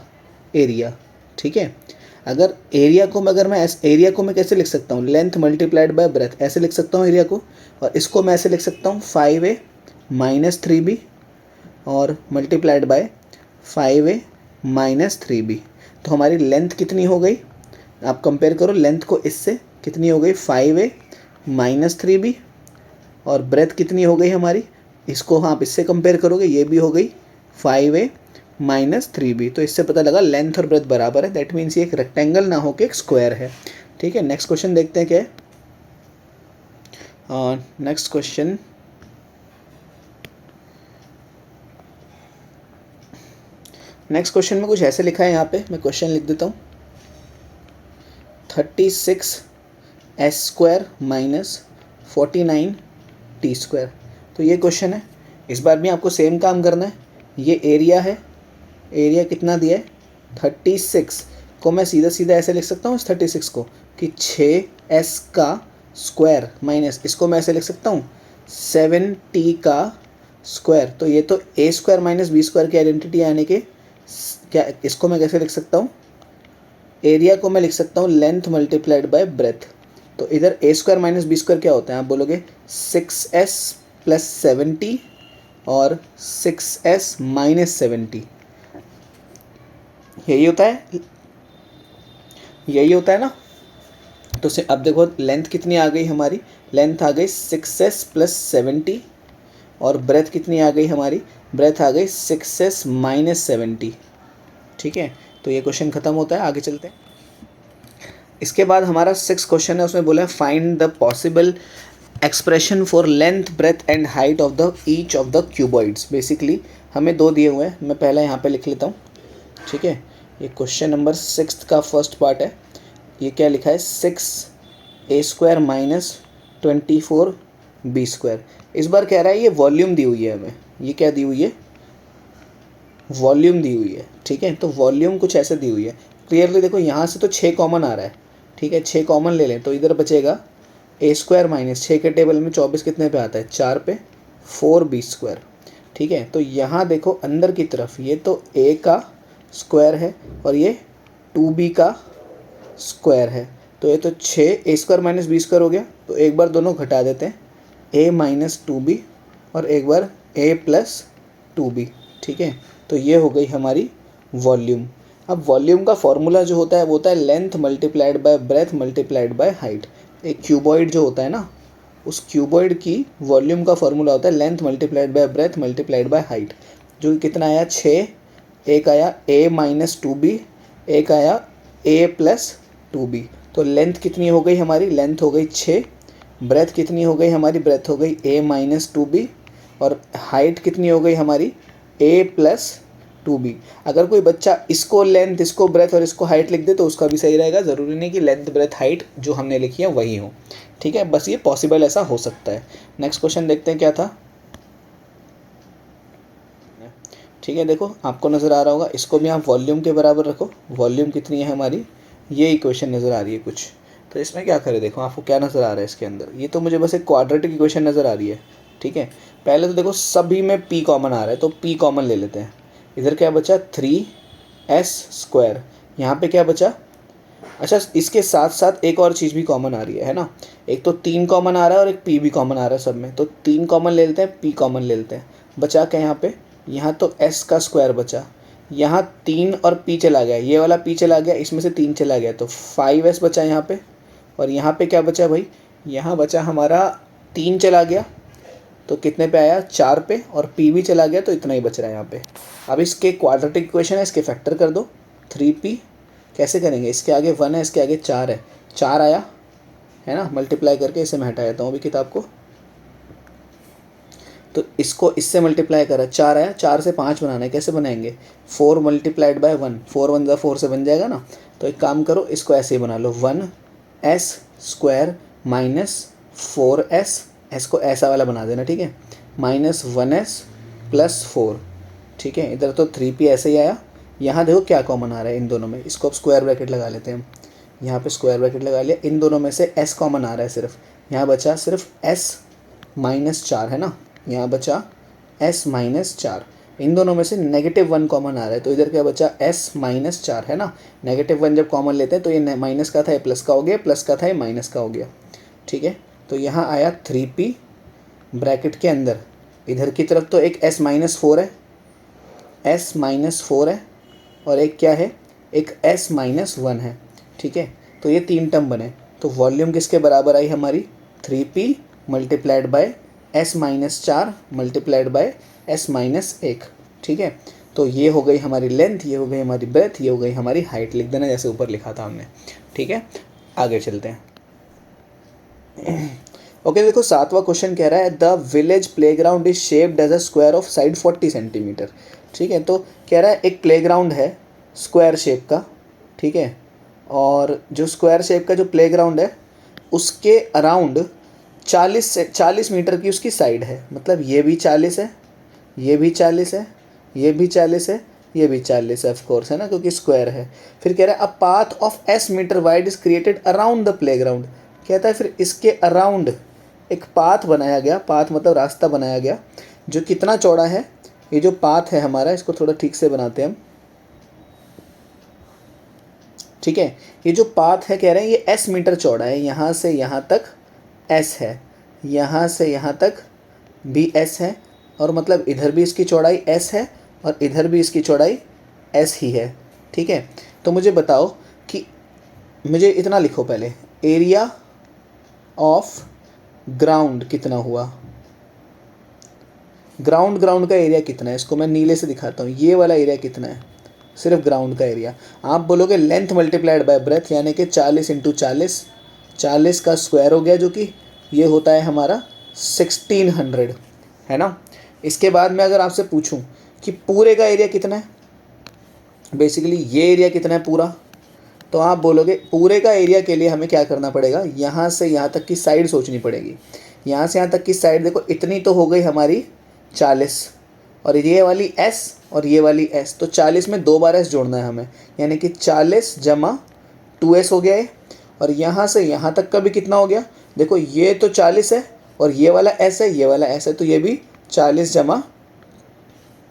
एरिया, ठीक है। अगर एरिया को मैं कैसे लिख सकता हूँ? लेंथ मल्टीप्लाइड बाय ब्रेथ, ऐसे लिख सकता हूँ एरिया को। और इसको मैं ऐसे लिख सकता हूँ 5a माइनस 3b और multiplied by 5a minus 3b। तो हमारी लेंथ कितनी हो गई? आप कंपेयर करो लेंथ को इससे, कितनी हो गई? 5a minus 3b। और ब्रेथ कितनी हो गई हमारी? इसको आप इससे कंपेयर करोगे, ये भी हो गई 5a माइनस 3b। तो इससे पता लगा लेंथ और ब्रेथ बराबर है। दैट मीन्स ये एक रेक्टेंगल ना होकर एक स्क्वायर है, ठीक है। नेक्स्ट क्वेश्चन देखते हैं क्या है। नेक्स्ट क्वेश्चन, में कुछ ऐसे लिखा है, यहाँ पे मैं क्वेश्चन लिख देता हूँ। 36 S square minus 49 T square. तो ये क्वेश्चन है। इस बार भी आपको सेम काम करना है। ये एरिया है, एरिया कितना दिया है? 36 को मैं सीधा सीधा ऐसे लिख सकता हूँ इस 36 को कि 6s का स्क्वायर माइनस, इसको मैं ऐसे लिख सकता हूँ 7t का स्क्वायर। तो ये तो a square minus b square की आइडेंटिटी, यानी कि क्या, इसको मैं कैसे लिख सकता हूँ? एरिया को मैं लिख सकता हूँ लेंथ मल्टीप्लाइड बाय ब्रेथ। तो इधर a square minus b square क्या होता है? आप बोलोगे 6s प्लस 70 और 6s माइनस 70, यही होता है ना। तो अब देखो लेंथ कितनी आ गई हमारी? लेंथ आ गई 6s प्लस 70 और ब्रेथ कितनी आ गई हमारी? ब्रेथ आ गई 6s माइनस 70, ठीक है। तो ये क्वेश्चन खत्म होता है, आगे चलते हैं। इसके बाद हमारा 6 क्वेश्चन है, उसमें बोला है find the possible expression for length breath and height of the each of the cuboids. Basically हमें 2 दिए हुए हैं, मैं पहले यहाँ पे लिख लेता हूँ, ठीक है। ये क्वेश्चन नंबर 6 का फर्स्ट पार्ट है। ये क्या लिखा है? 6a square minus 24b square. इस बार कह रहा है ये वॉल्यूम दी हुई है हमें। ये क्या दी हुई है? वॉल्यूम दी हुई है, ठीक है। तो वॉल्यूम कुछ ऐसे दी हुई है। क्लियरली देखो, यहाँ से तो 6 कॉमन आ रहा है, ठीक है। 6 कॉमन ले लें तो इधर बचेगा a स्क्वायर माइनस 6 के टेबल में 24 कितने पे आता है? 4 पे, 4b स्क्वायर, ठीक है। तो यहाँ देखो अंदर की तरफ ये तो a का स्क्वायर है और ये 2b का स्क्वायर है। तो ये तो 6 a square minus b square हो गया। तो एक बार दोनों घटा देते हैं, a माइनस 2b और एक बार a प्लस 2b, ठीक है। तो ये हो गई हमारी वॉल्यूम। अब वॉल्यूम का फॉर्मूला जो होता है वो होता है length multiplied by breath multiplied by height. एक क्यूबॉइड जो होता है ना, उस क्यूबॉइड की वॉल्यूम का फॉर्मूला होता है length multiplied by breath multiplied by height. जो कि कितना आया? 6, एक आया a माइनस 2b, एक आया a प्लस 2b। तो लेंथ कितनी हो गई हमारी? लेंथ हो गई 6। ब्रेथ कितनी हो गई हमारी? ब्रेथ हो गई a माइनस 2b। और हाइट कितनी हो गई हमारी? a plus 2b। अगर कोई बच्चा इसको लेंथ, इसको ब्रेथ और इसको हाइट लिख दे तो उसका भी सही रहेगा। ज़रूरी नहीं कि लेंथ ब्रेथ हाइट जो हमने लिखी है वही हो, ठीक है। बस ये पॉसिबल ऐसा हो सकता है। नेक्स्ट क्वेश्चन देखते हैं क्या था, ठीक है। देखो आपको नज़र आ रहा होगा, इसको भी आप वॉल्यूम के बराबर रखो। वॉल्यूम कितनी है हमारी? ये इक्वेशन नज़र आ रही है कुछ। तो इसमें क्या करें? देखो आपको क्या नज़र आ रहा है इसके अंदर? ये तो मुझे बस एक क्वाड्रेटिक इक्वेशन नज़र आ रही है, ठीक है। पहले तो देखो सभी में p कॉमन आ रहा है, तो p कॉमन ले लेते हैं। इधर क्या बचा? 3s square. यहाँ पे क्या बचा? अच्छा, इसके साथ साथ एक और चीज़ भी कॉमन आ रही है ना। एक तो 3 कॉमन आ रहा है और एक p भी कॉमन आ रहा है सब में। तो 3 कॉमन ले लेते हैं, p कॉमन ले लेते हैं। बचा क्या यहाँ पे? यहाँ तो s का स्क्वायर बचा। यहाँ 3 और पी चला गया, ये वाला पी चला गया, इसमें से 3 चला गया, तो 5s बचा यहाँ पे। और यहाँ पे क्या बचा भाई, यहाँ बचा हमारा 3 चला गया, तो कितने पे आया 4 पे, और पी भी चला गया, तो इतना ही बच रहा है यहाँ पे। अब इसके क्वाड्रेटिक इक्वेशन है, इसके फैक्टर कर दो। 3p कैसे करेंगे, इसके आगे 1 है, इसके आगे 4 है, 4 आया है ना, मल्टीप्लाई करके इसे मैं हटा देता हूँ अभी किताब को। तो इसको इससे मल्टीप्लाई करा, 4 आया, 4 से 5 बनाना है, कैसे बनाएंगे, 4 मल्टीप्लाइड बाय 1, 4 1 4 से बन जाएगा ना। तो एक काम करो, इसको ऐसे ही बना लो, 1s² माइनस 4s, एस को ऐसा वाला बना देना, ठीक है, माइनस 1s प्लस 4, ठीक है। इधर तो 3p ऐसे ही आया। यहाँ देखो क्या कॉमन आ रहा है इन दोनों में, इसको अब स्क्वायर ब्रैकेट लगा लेते हैं हम। यहाँ पे स्क्वायर ब्रैकेट लगा लिया, इन दोनों में से s कॉमन आ रहा है सिर्फ, यहाँ बचा सिर्फ s माइनस 4 है ना, यहाँ बचा s माइनस 4। इन दोनों में से -1 कॉमन आ रहा है, तो इधर क्या बचा s माइनस 4 है ना। -1 जब कॉमन लेते हैं तो ये माइनस का था ये प्लस का हो गया, प्लस का था ये माइनस का हो गया, ठीक है। तो यहाँ आया 3p ब्रैकेट के अंदर, इधर की तरफ तो एक s माइनस 4 है, s माइनस 4 है, और एक क्या है, एक s माइनस 1 है, ठीक है। तो ये 3 टर्म बने, तो वॉल्यूम किसके बराबर आई हमारी, 3p multiplied by s minus 4 multiplied by s minus 1, ठीक है। तो ये हो गई हमारी लेंथ, ये हो गई हमारी ब्रेथ, ये हो गई हमारी हाइट, लिख देना जैसे ऊपर लिखा था हमने, ठीक है। आगे चलते हैं। ओके देखो 7वां क्वेश्चन कह रहा है the village playground is shaped as a square of side 40 centimetre, ठीक है। तो कह रहा है एक प्लेग्राउंड है स्क्वायर शेप का, ठीक है, और जो स्क्वायर शेप का जो प्लेग्राउंड है उसके अराउंड 40 मीटर की उसकी साइड है, मतलब ये भी 40 है, ये भी 40 है, ये भी 40 है, ये भी 40 है, ऑफ कोर्स है ना, क्योंकि स्क्वायर है। फिर कह रहा है a path of s metre wide is created around the playground, कहता है फिर इसके अराउंड एक पाथ बनाया गया, पाथ मतलब रास्ता बनाया गया, जो कितना चौड़ा है, ये जो पाथ है हमारा, इसको थोड़ा ठीक से बनाते हैं हम, ठीक है। ये जो पाथ है कह रहे हैं ये s मीटर चौड़ा है, यहाँ से यहाँ तक s है, यहाँ से यहाँ तक भी s है, और मतलब इधर भी इसकी चौड़ाई s है और इधर भी इसकी चौड़ाई s ही है, ठीक है। तो मुझे बताओ कि, मुझे इतना लिखो पहले, एरिया ऑफ ग्राउंड कितना हुआ, ग्राउंड का एरिया कितना है, इसको मैं नीले से दिखाता हूँ, ये वाला एरिया कितना है, सिर्फ ग्राउंड का एरिया। आप बोलोगे लेंथ मल्टीप्लाइड बाय ब्रेथ, यानी कि 40 × 40, 40 का स्क्वायर हो गया, जो कि ये होता है हमारा 1600, है ना। इसके बाद में अगर आपसे पूछूं कि पूरे का एरिया कितना है, बेसिकली ये एरिया कितना है पूरा, तो आप बोलोगे पूरे का एरिया के लिए हमें क्या करना पड़ेगा, यहाँ से यहाँ तक की साइड सोचनी पड़ेगी। यहाँ से यहाँ तक की साइड देखो, इतनी तो हो गई हमारी 40, और ये वाली s और ये वाली s, तो 40 में 2 बार s जोड़ना है हमें, यानी कि 40 जमा 2s हो गया है। और यहाँ से यहाँ तक का भी कितना हो गया, देखो ये तो 40 है और ये वाला s है, ये वाला s है, तो ये भी 40 जमा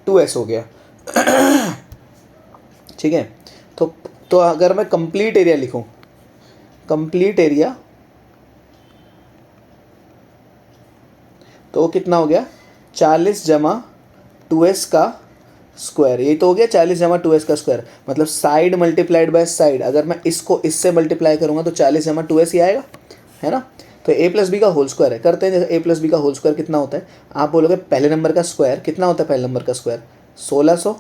2s हो गया, ठीक है। तो अगर मैं कंप्लीट एरिया लिखूं, कंप्लीट एरिया, तो कितना हो गया, 40 जमा 2s का स्क्वायर, ये तो हो गया 40 जमा 2s का स्क्वायर, मतलब साइड मल्टीप्लाइड बाय साइड, अगर मैं इसको इससे मल्टीप्लाई करूंगा तो 40 जमा 2s ही आएगा, है ना। तो a प्लस बी का होल स्क्वायर है, करते हैं। a प्लस बी का होल स्क्वायर कितना होता है, आप बोलोगे पहले नंबर का स्क्वायर कितना होता है, पहले नंबर का स्क्वायर 1600,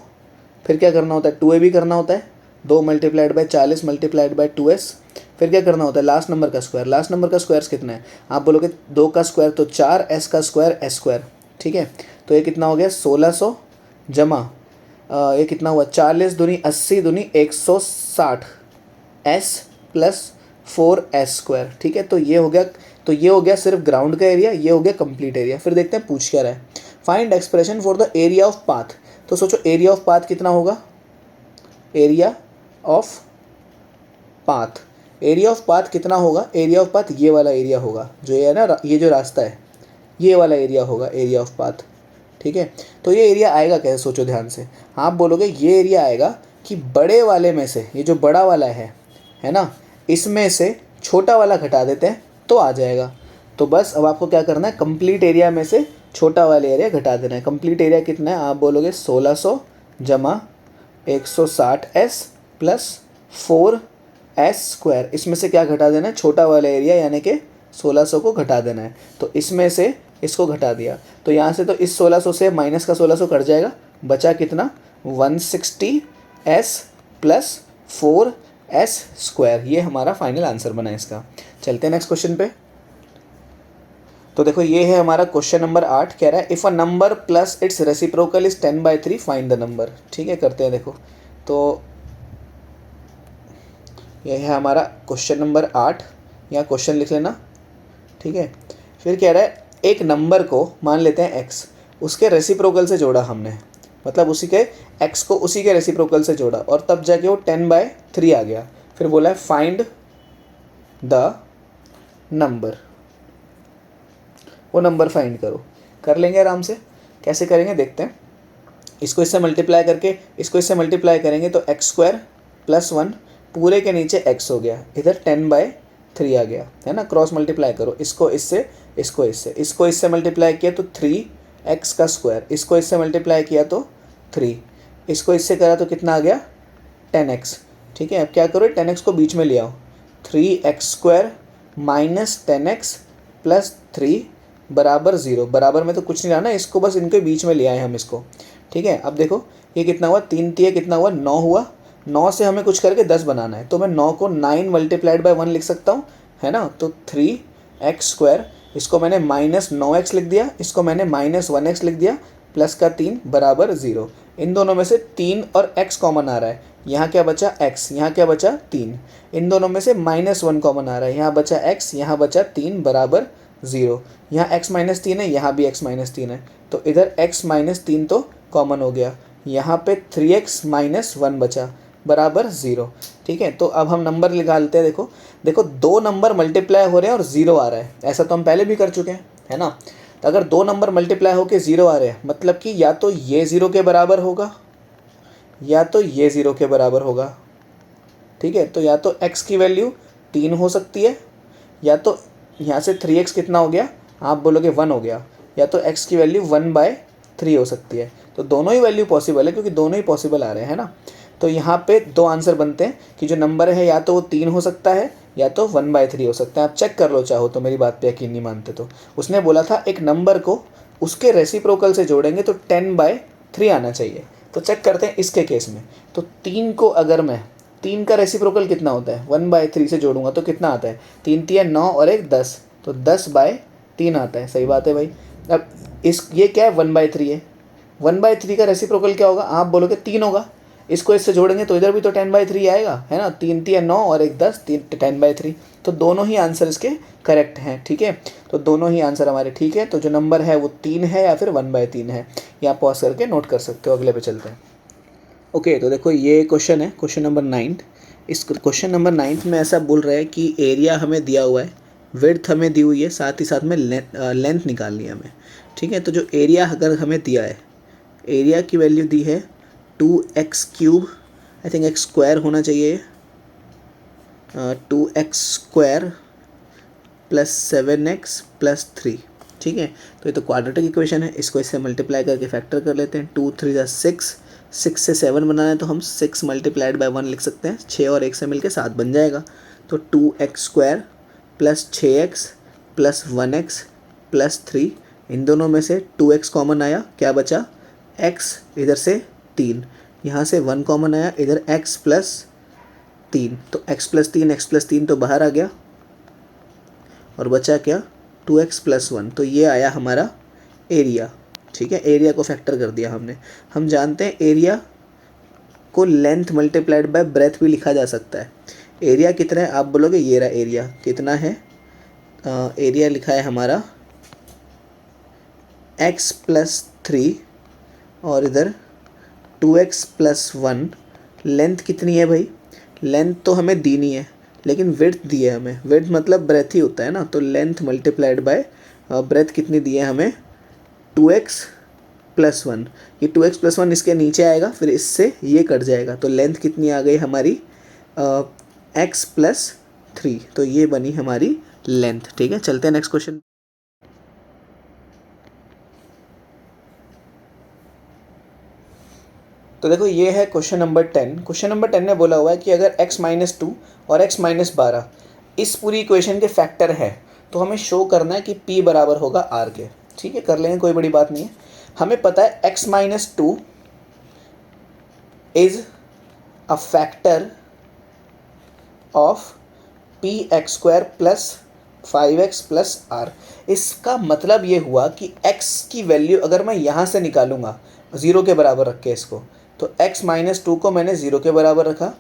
फिर क्या करना होता है 2a भी करना होता है, 2 multiplied by 40 multiplied by 2s, फिर क्या करना होता है लास्ट नंबर का स्क्वायर, लास्ट नंबर का स्क्वायर कितना है, आप बोलोगे 2 का स्क्वायर तो 4, s का स्क्वायर s स्क्वायर, ठीक है। तो ये कितना हो गया 1600 जमा ये कितना हुआ 40 दूनी 80 दूनी 160 s प्लस 4s स्क्वायर, ठीक है। तो ये हो गया सिर्फ ग्राउंड का एरिया, ये हो गया कंप्लीट एरिया। फिर देखते हैं पूछ क्या रहा है, find expression for the area of path. तो सोचो एरिया ऑफ पाथ कितना होगा, area of path, area of path कितना होगा, एरिया ऑफ पाथ ये वाला एरिया होगा, जो ये है ना, ये जो रास्ता है ये वाला एरिया होगा एरिया ऑफ पाथ, ठीक है। तो ये एरिया आएगा कैसे, सोचो ध्यान से, आप बोलोगे ये एरिया आएगा कि बड़े वाले में से, ये जो बड़ा वाला है ना, इसमें से छोटा वाला घटा देते हैं तो आ जाएगा। तो बस अब आपको क्या करना है, कंप्लीट एरिया में से छोटा वाला एरिया घटा देना है। कंप्लीट एरिया कितना है, आप बोलोगे 1600 जमा 160s प्लस 4s²। इसमें से क्या घटा देना है, छोटा वाला एरिया यानी कि 1600 को घटा देना है। तो इसमें से इसको घटा दिया तो यहाँ से तो इस 1600 से माइनस का 1600 कट जाएगा, बचा कितना 160s प्लस 4s²। ये हमारा फाइनल आंसर बना इसका। चलते हैं नेक्स्ट क्वेश्चन पे। तो देखो ये है हमारा क्वेश्चन नंबर 8। कह रहा है if a number plus it's reciprocal is 10/3 find the number. ठीक है, करते हैं। देखो तो ये है हमारा क्वेश्चन नंबर 8, या क्वेश्चन लिख लेना। ठीक है, फिर कह रहा है एक नंबर को मान लेते हैं x, उसके रेसिप्रोकल से जोड़ा हमने, मतलब उसी के x को उसी के रेसिप्रोकल से जोड़ा और तब जाके वो 10/3 आ गया। फिर बोला है फाइंड द नंबर, वो नंबर फाइंड करो। कर लेंगे आराम से। कैसे करेंगे देखते हैं। इसको इससे मल्टीप्लाई करके इसको इससे मल्टीप्लाई करेंगे तो x² + 1 पूरे के नीचे x हो गया, इधर 10/3 आ गया, है ना। क्रॉस मल्टीप्लाई करो, इसको इससे इसको इससे, इसको इससे मल्टीप्लाई किया तो 3x², इसको इससे मल्टीप्लाई किया तो 3, इसको इससे करा तो कितना आ गया 10x। ठीक है, अब क्या करो 10x को बीच में ले आओ, 3x² - 10x + 3 बराबर 0। बराबर में तो कुछ नहीं रहा ना, इसको बस इनके बीच में ले आए हम इसको। ठीक है, अब देखो ये कितना हुआ, 3 तिया कितना हुआ 9 हुआ। 9 से हमें कुछ करके 10 बनाना है, तो मैं 9 को 9 × 1 लिख सकता हूँ, है ना। तो 3x², इसको मैंने -9x लिख दिया, इसको मैंने -1x लिख दिया, प्लस का 3 बराबर 0। इन दोनों में से 3 और x कॉमन आ रहा है, यहाँ क्या बचा x, यहाँ क्या बचा 3। इन दोनों में से -1 कॉमन आ रहा है, यहाँ बचा x, यहाँ बचा 3 बराबर 0। यहाँ x - 3 है, यहाँ भी x - 3 है, तो इधर x - 3 तो कॉमन हो गया। यहाँ पे 3x - 1 बचा बराबर 0। ठीक है, तो अब हम नंबर निकालते हैं। देखो देखो 2 नंबर मल्टीप्लाई हो रहे हैं और 0 आ रहा है, ऐसा तो हम पहले भी कर चुके हैं, है ना। तो अगर 2 नंबर मल्टीप्लाई होके 0 आ रहे हैं, मतलब कि या तो ये 0 के बराबर होगा या तो ये 0 के बराबर होगा। ठीक है, तो या तो x की वैल्यू 3 हो सकती है, या तो यहाँ से 3x कितना हो गया, आप बोलोगे 1 हो गया, या तो x की वैल्यू 1/3 हो सकती है। तो दोनों ही वैल्यू पॉसिबल है, क्योंकि दोनों ही पॉसिबल आ रहे हैं, है ना। तो यहाँ पे 2 आंसर बनते हैं कि जो नंबर है या तो वो 3 हो सकता है या तो 1/3 हो सकता है। आप चेक कर लो चाहो तो, मेरी बात पे यकीन नहीं मानते तो। उसने बोला था एक नंबर को उसके रेसिप्रोकल से जोड़ेंगे तो 10/3 आना चाहिए। तो चेक करते हैं इसके केस में। तो 3 को अगर मैं 3 का रेसिप्रोकल कितना होता है, 1/3 से जोड़ूंगा तो कितना आता है, 3 तिया 9 और 1 10, तो 10/3 आता है। सही बात है भाई। अब ये क्या है 1/3 है, 1/3 का रेसिप्रोकल क्या होगा, आप बोलोगे 3 होगा। इसको इससे जोड़ेंगे तो इधर भी तो 10/3 आएगा, है ना। 3 तिया 9 और 1 10, 10/3। तो दोनों ही आंसर इसके करेक्ट हैं। ठीक है, तो दोनों ही आंसर हमारे ठीक है। तो जो नंबर है वो 3 है या फिर 1/3 है, या पॉज करके नोट कर सकते हो। अगले पे चलते हैं। ओके, तो देखो ये क्वेश्चन है, क्वेश्चन नंबर 9। इस क्वेश्चन नंबर 9 में ऐसा बोल रहा है कि एरिया हमें दिया हुआ है, विड्थ हमें दी हुई है, साथ ही साथ में लेंथ निकालनी है हमें। ठीक है, तो जो एरिया अगर हमें दिया है, एरिया की वैल्यू दी है 2x³ आई थिंक x² होना चाहिए, 2x² + 7x + 3। ठीक है, तो ये तो क्वाड्रेटिक इक्वेशन है, इसको इससे मल्टीप्लाई करके फैक्टर कर लेते हैं। 2 3 6, 6 से 7 बनाना है तो हम 6 × 1 लिख सकते हैं, 6 और 1 से मिलके 7 बन जाएगा। तो 2x² + 6x + 1x + 3, इन दोनों में से 2x कॉमन आया, क्या बचा x, इधर से 3, यहाँ से 1 कॉमन आया, इधर x + 3, तो x + 3 x + 3 तो बाहर आ गया, और बचा क्या 2x + 1। तो ये आया हमारा एरिया। ठीक है, एरिया को फैक्टर कर दिया हमने। हम जानते हैं एरिया को लेंथ मल्टीप्लाइड बाय ब्रेथ भी लिखा जा सकता है। एरिया कितना है, आप बोलोगे ये रहा एरिया कितना है, एरिया लिखा है हमारा x + 3 और इधर 2x + 1। लेंथ कितनी है भाई, लेंथ तो हमें दी नहीं है, लेकिन विड्थ दी है हमें। विड्थ मतलब ब्रेथ ही होता है ना, तो लेंथ मल्टीप्लाइड बाय ब्रेथ कितनी दी है हमें, 2x + 1। ये 2x + 1 इसके नीचे आएगा, फिर इससे ये कट जाएगा, तो लेंथ कितनी आ गई हमारी x + 3। तो ये बनी हमारी लेंथ। ठीक है, चलते हैं नेक्स्ट क्वेश्चन। तो देखो ये है क्वेश्चन नंबर 10। क्वेश्चन नंबर 10 में बोला हुआ है कि अगर x-2 और x-12 इस पूरी इक्वेशन के फैक्टर है तो हमें शो करना है कि p बराबर होगा r के। ठीक है, कर लेंगे, कोई बड़ी बात नहीं है। हमें पता है x-2 is a factor of px² plus 5x plus r। इसका मतलब ये हुआ कि x की वैल्यू अगर मैं यहाँ से निकालूंगा 0 के बराबर रख के इसको, तो x-2 को मैंने 0 के बराबर रखा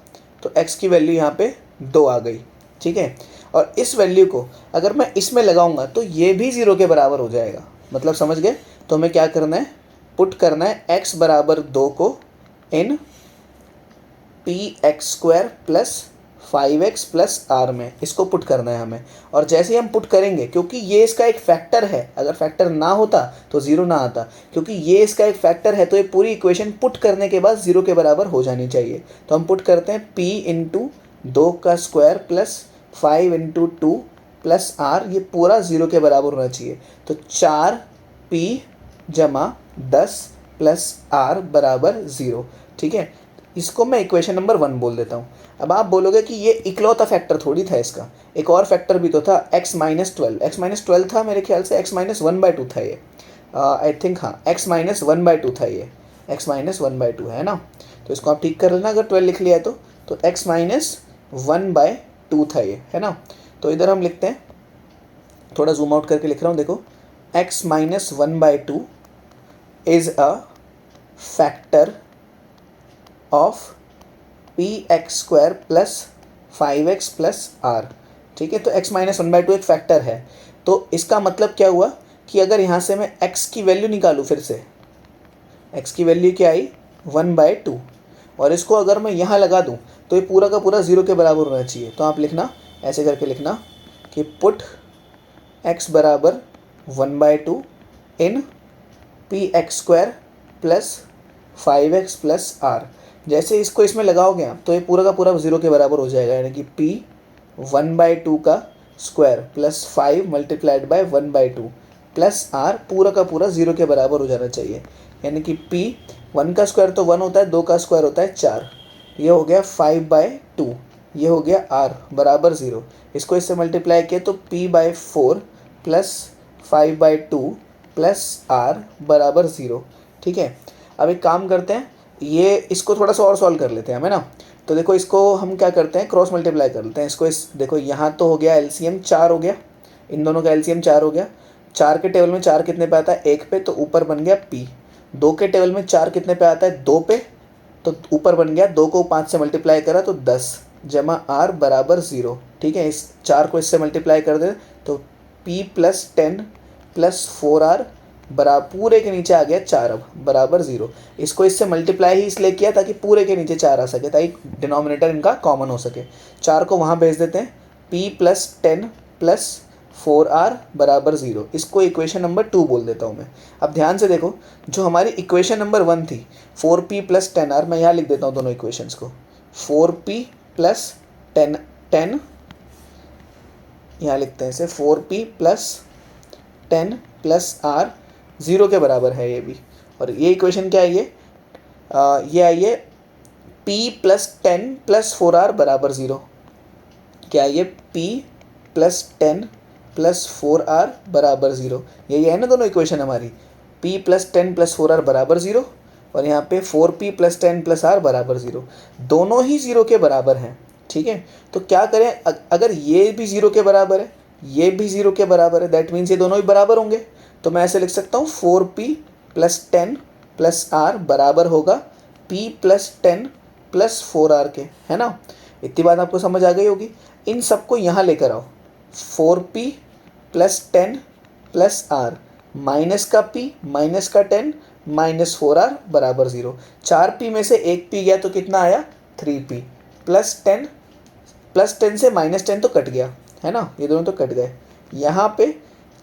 तो x की वैल्यू यहाँ पे 2 आ गई। ठीक है, और इस वैल्यू को अगर मैं इसमें लगाऊंगा तो ये भी 0 के बराबर हो जाएगा। मतलब समझ गए? तो हमें क्या करना है, पुट करना है x बराबर 2 को इन px² plus 5x plus r में, इसको पुट करना है हमें। और जैसे ही हम पुट करेंगे, क्योंकि ये इसका एक फैक्टर है, अगर फैक्टर ना होता तो 0 ना आता, क्योंकि ये इसका एक फैक्टर है तो ये पूरी इक्वेशन पुट करने के बाद 0 के बराबर हो जानी चाहिए। तो हम पुट करते हैं p इंटू 2 का square plus 5 into 2 plus r, ये पूरा 0 के बराबर होना चाहिए। तो 4p जमा 10 प्लस r बराबर 0। ठीक है, इसको मैं इक्वेशन नंबर 1 बोल देता हूँ। अब आप बोलोगे कि ये इकलौता फैक्टर थोड़ी था, इसका एक और फैक्टर भी तो था, x-12। x-12 था मेरे ख्याल से, x-1/2 था ये, आई थिंक, हाँ x-1/2 था ये, x-1/2 है ना। तो इसको आप ठीक कर लेना, अगर 12 लिख लिया है तो x-1/2 था ये, है ना। तो इधर हम लिखते हैं, थोड़ा जूम आउट करके लिख रहा हूँ, देखो x-1/2 is a factor of px² plus 5x plus r। ठीक है, तो x-1/2 एक फैक्टर है। तो इसका मतलब क्या हुआ कि अगर यहाँ से मैं x की वैल्यू निकालूँ, फिर से x की वैल्यू क्या आई 1/2, और इसको अगर मैं यहाँ लगा दूँ तो ये पूरा का पूरा 0 के बराबर होना चाहिए। तो आप लिखना, ऐसे करके लिखना कि पुट x बराबर 1/2 इन px² plus 5x plus r। जैसे इसको इसमें लगाओगे आप तो ये पूरा का पूरा 0 के बराबर हो जाएगा, यानी कि p 1/2 का square plus 5 multiplied by 1/2 plus r पूरा का पूरा 0 के बराबर हो जाना चाहिए। यानी कि p 1 का स्क्वायर तो 1 होता है, 2 का स्क्वायर होता है 4, ये हो गया 5/2, ये हो गया r बराबर 0। इसको इससे मल्टीप्लाई किया तो p/4 प्लस 5/2 प्लस r बराबर 0। ठीक है, अब एक काम करते हैं, ये इसको थोड़ा सा और सॉल्व कर लेते हैं, है ना। तो देखो इसको हम क्या करते हैं, क्रॉस मल्टीप्लाई कर लेते हैं इसको। देखो यहाँ तो हो गया एलसीएम 4 हो गया, इन दोनों का एलसीएम 4 हो गया। 4 के टेबल में 4 कितने पे आता है, 1 पे, तो ऊपर बन गया p। 2 के टेबल में 4 कितने पे आता है, 2 पे, तो ऊपर बन गया 2 को 5 से मल्टीप्लाई करा तो 10 जमा r बराबर 0। ठीक है, इस 4 को इससे मल्टीप्लाई कर दे तो p प्लस 10 प्लस 4r बराबर, पूरे के नीचे आ गया 4 अब बराबर 0। इसको इससे मल्टीप्लाई ही इसलिए किया ताकि पूरे के नीचे 4 आ सके, ताकि डिनोमिनेटर इनका कॉमन हो सके। 4 को वहाँ भेज देते हैं, p प्लस 10 प्लस 4r बराबर 0। इसको इक्वेशन नंबर 2 बोल देता हूँ मैं। अब ध्यान से देखो, जो हमारी इक्वेशन नंबर 1 थी 4p प्लस 10r, मैं यहाँ लिख देता हूँ दोनों इक्वेशंस को। 4p प्लस 10 यहाँ लिखते हैं इसे, 4p प्लस 10 प्लस r 0 के बराबर है ये भी। और ये इक्वेशन क्या है, ये आई है p प्लस 10 प्लस 4r बराबर 0। क्या है ये, p प्लस 10 प्लस 4r बराबर 0। यही है ना दोनों इक्वेशन हमारी, p प्लस 10 प्लस 4r बराबर 0, और यहाँ पे 4p प्लस 10 प्लस r बराबर 0। दोनों ही 0 के बराबर हैं। ठीक है, तो क्या करें, अगर ये भी 0 के बराबर है, ये भी 0 के बराबर है, दैट मीन्स ये दोनों ही बराबर होंगे। तो मैं ऐसे लिख सकता हूँ 4p प्लस 10 प्लस r बराबर होगा p प्लस 10 प्लस 4r के, है ना। इतनी बात आपको समझ आ गई होगी। इन सबको यहाँ लेकर आओ, 4p plus 10 plus r minus का p माइनस का 10 माइनस 4r बराबर 0। 4p में से एक p गया तो कितना आया, 3p प्लस 10 से माइनस 10 तो कट गया, है ना, ये दोनों तो कट गए। यहाँ पे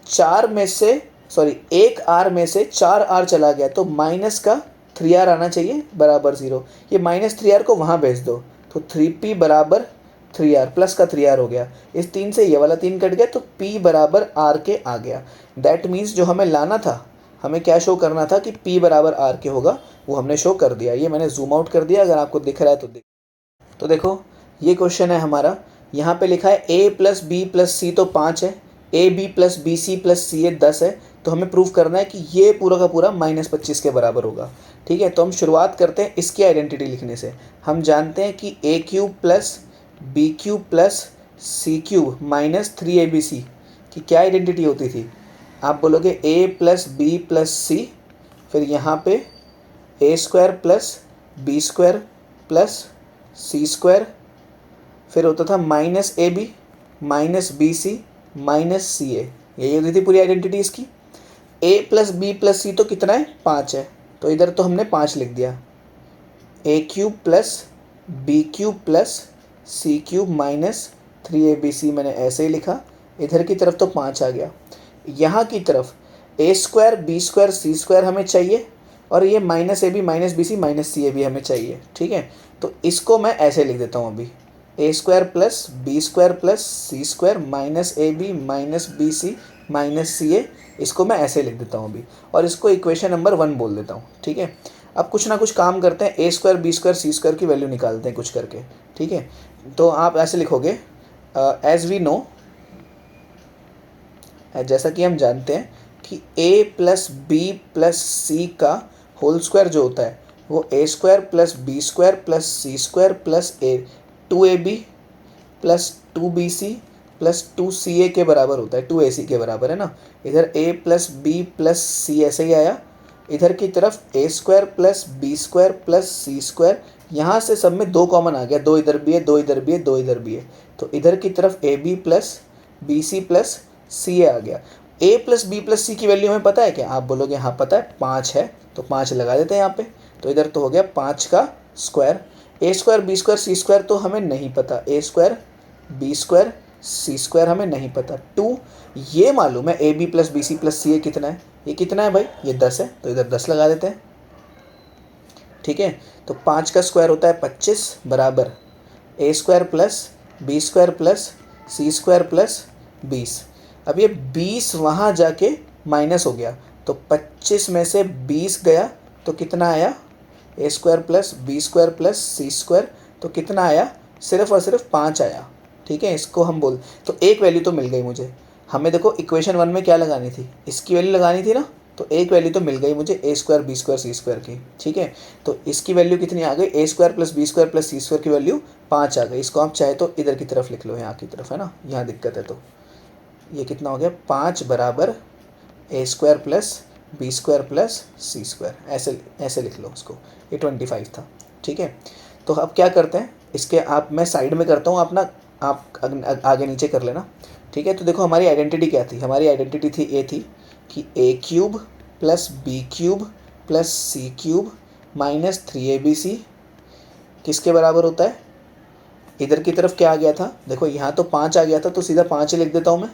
4 में से एक r में से 4r चला गया तो माइनस का 3r आना चाहिए बराबर 0। ये माइनस 3r को वहाँ भेज दो तो 3p बराबर 3r, प्लस का 3r हो गया। इस 3 से ये वाला 3 कट गया तो p बराबर r के आ गया। दैट मीन्स जो हमें लाना था हमें क्या शो करना था कि P बराबर R के होगा, वो हमने शो कर दिया। ये मैंने जूम आउट कर दिया, अगर आपको दिख रहा है तो देखो ये क्वेश्चन है हमारा। यहाँ पे लिखा है A plus B plus C तो 5 है, A B plus B C plus C A 10 है। तो हमें प्रूव करना है कि ये पूरा का पूरा -25 के बराबर होगा। ठीक है, तो हम शुरुआत करते हैं इसकी आइडेंटिटी लिखने से। हम जानते हैं कि A cube plus B cube plus C cube minus 3abc की क्या आइडेंटिटी होती थी। आप बोलोगे a plus B plus C, फिर यहाँ पे A square plus B square plus C square, फिर होता था minus A B minus B C minus C A. यही होती थी पूरी आइडेंटिटी इसकी। a plus B plus C तो कितना है, 5 है, तो इधर तो हमने 5 लिख दिया। A cube plus B cube plus C cube minus 3abc मैंने ऐसे ही लिखा। इधर की तरफ तो 5 आ गया। यहाँ की तरफ A square B square C square हमें चाहिए, और ये minus A B minus B C minus C A भी हमें चाहिए। ठीक है, तो इसको मैं ऐसे लिख देता हूँ अभी, A square plus B square plus C square minus A B minus B C minus C A, इसको मैं ऐसे लिख देता हूँ अभी, और इसको इक्वेशन नंबर 1 बोल देता हूँ। ठीक है, अब कुछ ना कुछ काम करते हैं, ए square B square C square की वैल्यू निकालते हैं कुछ करके। ठीक है, तो आप ऐसे लिखोगे, एज वी नो, जैसा कि हम जानते हैं कि a plus B plus C का होल स्क्वायर जो होता है वो A square plus B square plus C square plus A 2ab plus 2bc plus 2ca के बराबर होता है, 2ac के बराबर है ना। इधर a plus B plus C ऐसे ही आया, इधर की तरफ A square plus B square plus C square, यहाँ से सब में 2 कॉमन आ गया, 2 इधर भी है 2 इधर भी है 2 इधर भी है, तो इधर की तरफ A B plus B C plus C A आ गया। a plus B plus C की वैल्यू हमें पता है क्या, आप बोलोगे हाँ पता है, 5 है, तो 5 लगा देते हैं यहाँ पे। तो इधर तो हो गया 5 का square. A square B square C square तो हमें नहीं पता, A square B square C square हमें नहीं पता। 2 ये मालूम है, A B plus B C plus C A कितना है, ये कितना है भाई, ये 10 है, तो इधर 10 लगा देते हैं। ठीक है, तो 5 का स्क्वायर होता है 25 बराबर A square plus B square plus C square plus 20। अब ये 20 वहाँ जाके माइनस हो गया, तो 25 में से 20 गया तो कितना आया, A square plus B square plus C square, तो कितना आया, सिर्फ और सिर्फ 5 आया। ठीक है, इसको हम बोल, तो एक वैल्यू तो मिल गई मुझे। हमें देखो इक्वेशन 1 में क्या लगानी थी, इसकी वैल्यू लगानी थी ना, तो एक वैल्यू तो मिल गई मुझे A square B square C square की। ठीक है, तो इसकी वैल्यू कितनी आ गई, A square plus B square plus C square की वैल्यू 5 आ गई। इसको आप चाहे तो इधर की तरफ लिख लो, यहाँ की तरफ है ना, यहाँ दिक्कत है, तो ये कितना हो गया, 5 बराबर A square plus B square plus C square, ऐसे ऐसे लिख लो उसको, ये 25 था। ठीक है, तो अब क्या करते हैं, इसके आप मैं साइड में करता हूँ अपना, आप आगे नीचे कर लेना। ठीक है, तो देखो हमारी आइडेंटिटी क्या थी, हमारी आइडेंटिटी थी ए थी कि A cube plus B cube plus C cube minus 3abc किसके बराबर होता है, इधर की तरफ क्या आ गया था, देखो यहाँ तो 5 आ गया था, तो सीधा 5 ही लिख देता हूँ मैं,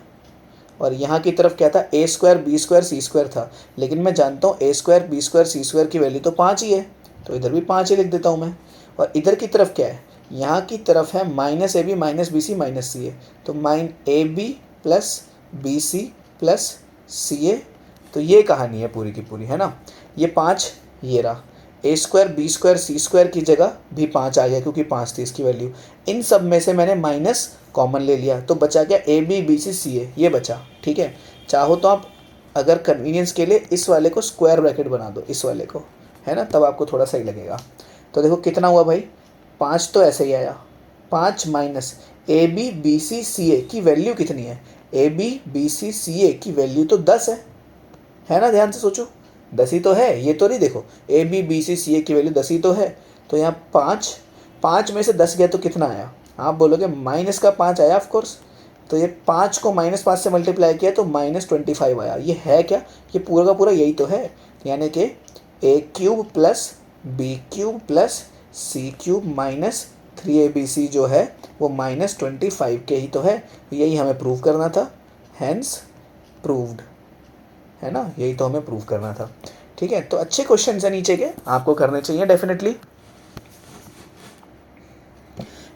और यहाँ की तरफ क्या था, ए square B square C square था, लेकिन मैं जानता हूँ ए square B square C square की वैल्यू तो 5 ही है, तो इधर भी 5 ही लिख देता हूँ मैं। और इधर की तरफ क्या है, यहाँ की तरफ है minus A B minus B C minus C A, तो minus A B plus B C plus C A, तो ये कहानी है पूरी की पूरी, है ना। ये 5 ये रहा, ए square B square C square की जगह भी 5 आ गया क्योंकि 5 थी इसकी वैल्यू। इन सब में से मैंने माइनस कॉमन ले लिया, तो बचा क्या, ए B B C C A, ये बचा। ठीक है, चाहो तो आप अगर कन्वीनियंस के लिए इस वाले को स्क्वायर ब्रैकेट बना दो, इस वाले को, है ना, तब आपको थोड़ा सही लगेगा। तो देखो कितना हुआ भाई, 5 तो ऐसे ही आया, 5 minus A B B C C A की वैल्यू कितनी है, A B B C C A की वैल्यू तो 10 है ना, ध्यान से सोचो, 10 ही तो है, ये तो नहीं, देखो ए B B C C A की वैल्यू 10 ही तो है, तो यहाँ 5 में से 10 गया तो कितना आया, आप बोलोगे माइनस का 5 आया ऑफकोर्स, तो ये 5 को -5 से मल्टीप्लाई किया तो -25 आया। ये है क्या, ये पूरा का पूरा यही तो है, यानी कि A cube plus B cube plus C cube minus 3abc जो है वो -25 के ही तो है, यही हमें प्रूव करना था, हैंस प्रूव्ड, है ना, यही तो हमें प्रूव करना था। ठीक है, तो अच्छे क्वेश्चन है नीचे के, आपको करने चाहिए डेफिनेटली।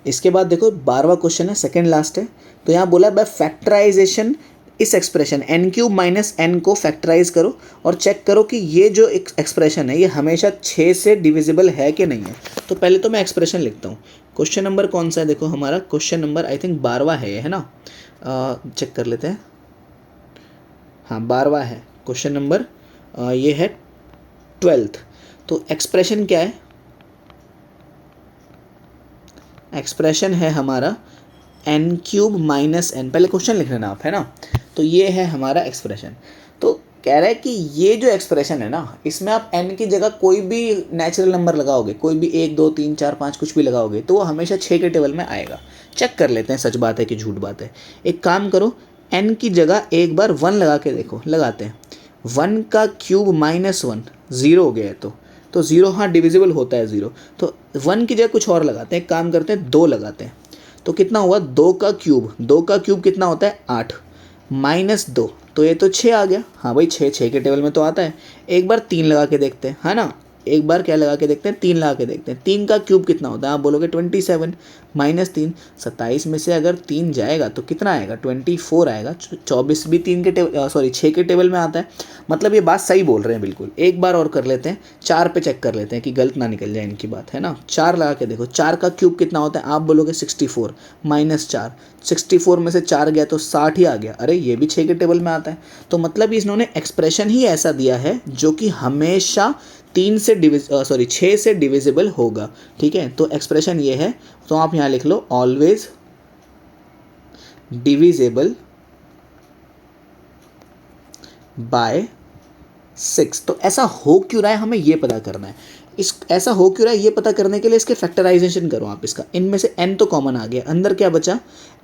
इसके बाद देखो 12वां क्वेश्चन है, सेकंड लास्ट है, तो यहाँ बोला बाय फैक्टराइजेशन इस expression n cube minus n को फैक्टराइज करो और चेक करो कि ये जो एक्सप्रेशन है ये हमेशा 6 से डिविजिबल है कि नहीं है। तो पहले तो मैं एक्सप्रेशन लिखता हूँ। क्वेश्चन नंबर कौन सा है, देखो हमारा क्वेश्चन नंबर आई थिंक 12वां है ना, चेक कर लेते हैं। हाँ 12वां है क्वेश्चन नंबर, ये है 12th। तो एक्सप्रेशन क्या है, एक्सप्रेशन है हमारा n क्यूब माइनस n, पहले क्वेश्चन लिख लेना आप, है ना। तो ये है हमारा एक्सप्रेशन। तो कह रहा है कि ये जो एक्सप्रेशन है ना, इसमें आप n की जगह कोई भी नेचुरल नंबर लगाओगे, कोई भी 1 2 3 4 5 कुछ भी लगाओगे तो वो हमेशा 6 के टेबल में आएगा। चेक कर लेते हैं सच बात है कि झूठ बात है। एक काम करो, n की जगह एक बार 1 लगा के देखो, लगाते हैं। 1 का क्यूब माइनस 1 0 हो गया है, तो 0 हाँ डिविजिबल होता है 0। तो 1 की जगह कुछ और लगाते हैं, एक काम करते हैं 2 लगाते हैं। तो कितना हुआ, 2 का क्यूब कितना होता है 8 माइनस 2, तो ये तो 6 आ गया। हाँ भाई 6 के टेबल में तो आता है। एक बार 3 लगा के देखते हैं, है ना, एक बार क्या लगा के देखते हैं, 3 लगा के देखते हैं। 3 का क्यूब कितना होता है, आप बोलोगे 27 माइनस 3, 27 में से अगर 3 जाएगा तो कितना आएगा, 24 आएगा। 24 भी 6 के टेबल में आता है। मतलब ये बात सही बोल रहे हैं बिल्कुल। एक बार और कर लेते हैं, 4 पे चेक कर लेते हैं कि गलत ना निकल जाए इनकी बात, है ना। 4 लगा के देखो, 4 का क्यूब कितना होता है, आप बोलोगे 64 माइनस 4, 64 में से 4 गया तो 60 ही आ गया। अरे ये भी 6 के टेबल में आता है। तो मतलब इन्होंने एक्सप्रेशन ही ऐसा दिया है जो कि हमेशा 6 से डिविजिबल होगा। ठीक है, तो एक्सप्रेशन ये है। तो आप यहाँ लिख लो ऑलवेज डिविजिबल बाय 6। तो ऐसा हो क्यों रहा है हमें ये पता करना है। ऐसा हो क्यों रहा है ये पता करने के लिए इसके फैक्टराइजेशन करो आप इसका। इनमें से n तो कॉमन आ गया, अंदर क्या बचा,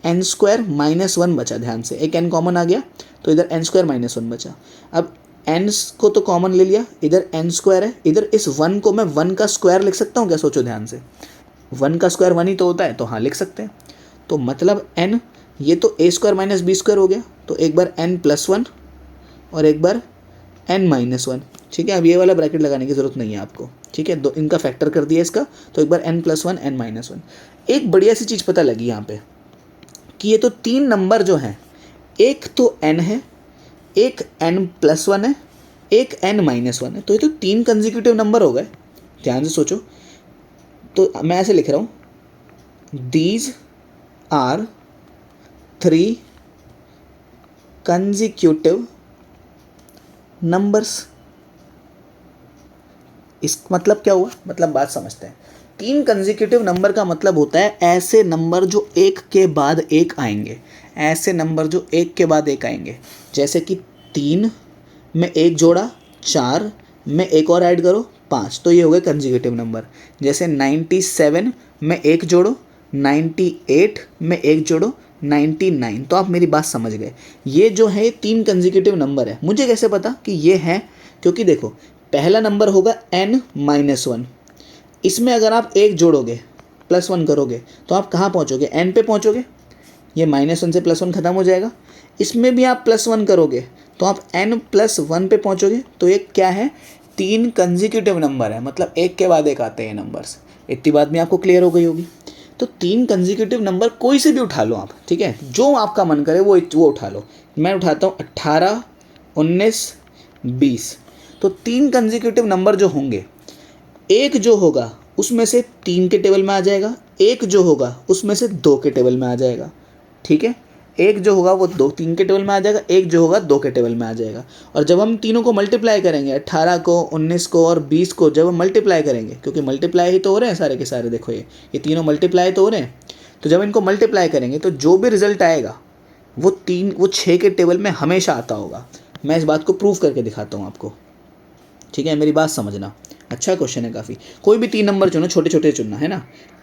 n स्क्वायर माइनस 1 बचा। ध्यान से, एक n कॉमन आ गया तो इधर n स्क्वायर माइनस 1 बचा। अब n को तो कॉमन ले लिया, इधर n स्क्वायर है, इधर इस 1 को मैं 1 का स्क्वायर लिख सकता हूँ क्या, सोचो ध्यान से। 1 का स्क्वायर 1 ही तो होता है, तो हाँ लिख सकते हैं। तो मतलब n, ये तो a square minus B square हो गया। तो एक बार n प्लस 1 और एक बार n माइनस 1। ठीक है, अब ये वाला ब्रैकेट लगाने की ज़रूरत नहीं है आपको। ठीक है, दो इनका फैक्टर कर दिया इसका, तो एक बार n प्लस 1 n माइनस 1। एक बढ़िया सी चीज़ पता लगी यहाँ पे कि ये तो 3 नंबर जो हैं, एक तो n है, एक n प्लस 1 है, एक n माइनस 1 है। तो ये तो 3 कंसेक्यूटिव नंबर हो गए। ध्यान से सोचो, तो मैं ऐसे लिख रहा हूँ, दीज आर 3 कंसेक्यूटिव नंबर्स। इस मतलब क्या हुआ, मतलब बात समझते हैं। 3 कंसेक्यूटिव नंबर का मतलब होता है ऐसे नंबर जो एक के बाद एक आएंगे, ऐसे नंबर जो एक के बाद एक आएंगे। जैसे कि 3 में एक जोड़ा 4 में एक और ऐड करो 5, तो ये हो गए कंसेक्यूटिव नंबर। जैसे 97 में एक जोड़ो, 98 में एक जोड़ो 99। तो आप मेरी बात समझ गए। ये जो है 3 कंसेक्यूटिव नंबर है। मुझे कैसे पता कि ये है, क्योंकि देखो पहला नंबर होगा n माइनस 1, इसमें अगर आप एक जोड़ोगे प्लस 1 करोगे तो आप कहाँ पहुँचोगे, n पे पहुँचोगे। ये माइनस 1 से प्लस 1 खत्म हो जाएगा। इसमें भी आप प्लस 1 करोगे तो आप n प्लस 1 पे पहुँचोगे। तो ये क्या है, 3 कंसेक्यूटिव नंबर है, मतलब एक के बाद एक आते हैं नंबर्स। इतनी बात भी आपको क्लियर हो गई होगी। तो 3 कंसेक्यूटिव नंबर कोई से भी उठा लो आप, ठीक है, जो आपका मन करे वो उठा लो। मैं उठाता हूँ 18 19 20। तो 3 कंसेक्यूटिव नंबर जो होंगे, एक जो होगा उसमें से 3 के टेबल में आ जाएगा, एक जो होगा उसमें से 2 के टेबल में आ जाएगा। ठीक है, एक जो होगा वो 3 के टेबल में आ जाएगा, एक जो होगा 2 के टेबल में आ जाएगा। और जब हम तीनों को मल्टीप्लाई करेंगे, 18 को 19 को और 20 को जब हम मल्टीप्लाई करेंगे, क्योंकि मल्टीप्लाई ही तो हो रहे हैं सारे के सारे, देखो ये तीनों मल्टीप्लाई तो हो रहे हैं। तो जब इनको मल्टीप्लाई करेंगे तो जो भी रिजल्ट आएगा वो 6 के टेबल में हमेशा आता होगा। मैं इस बात को प्रूव करके दिखाता हूँ आपको। ठीक है, मेरी बात समझना। अच्छा क्वेश्चन है काफ़ी। कोई भी 3 नंबर चुनो, छोटे छोटे चुनना, है ना।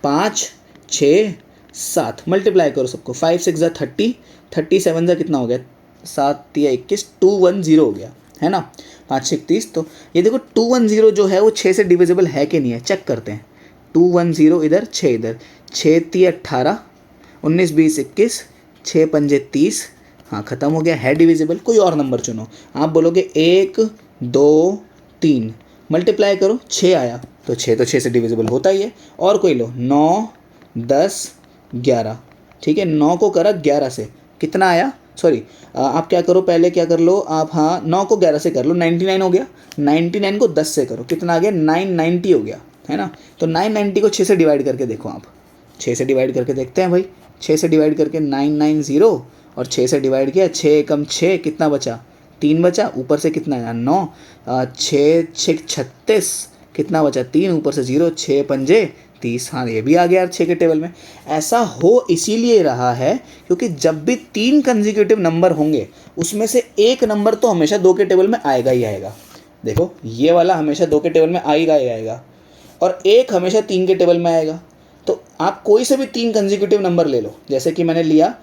5 6 7 मल्टीप्लाई करो सबको, 5 6 30, 37 का कितना हो गया, 7 या 21, 210 हो गया, है ना। 5 6 30। तो ये देखो 210 जो है वो 6 से डिविजिबल है कि नहीं है, चेक करते हैं। 210 इधर, 6 इधर, 6 3 18, 19 20 21, 6 5 30। हाँ ख़त्म हो गया, है डिविजिबल। कोई और नंबर चुनो, आप बोलोगे 1 2 3 मल्टीप्लाई करो, 6 आया तो 6 से डिविजिबल होता ही है। और कोई लो, 9 10 11। ठीक है, 9 को करा 11 से, कितना आया सॉरी, आप क्या करो, पहले क्या कर लो आप, हाँ 9 को 11 से कर लो, 99 हो गया, 99 को 10 से करो, कितना आ गया 990 हो गया, है ना। तो 990 को 6 से डिवाइड करके देखो आप, 6 से डिवाइड करके देखते हैं भाई, 6 से डिवाइड करके 990, और 6 से डिवाइड किया, 6 एकम 6, कितना बचा 3 बचा, ऊपर से कितना है 9, 6 6 36, कितना बचा 3, ऊपर से 0, 6 पंजे 30, हाँ ये भी आ गया यार 6 के टेबल में। ऐसा हो इसीलिए रहा है क्योंकि जब भी 3 कंसेक्यूटिव नंबर होंगे उसमें से एक नंबर तो हमेशा 2 के टेबल में आएगा ही आएगा। देखो ये वाला हमेशा 2 के टेबल में आएगा ही आएगा, और एक हमेशा 3 के टेबल में आएगा। तो आप कोई से भी 3 कंसेक्यूटिव नंबर ले लो, जैसे कि मैंने लिया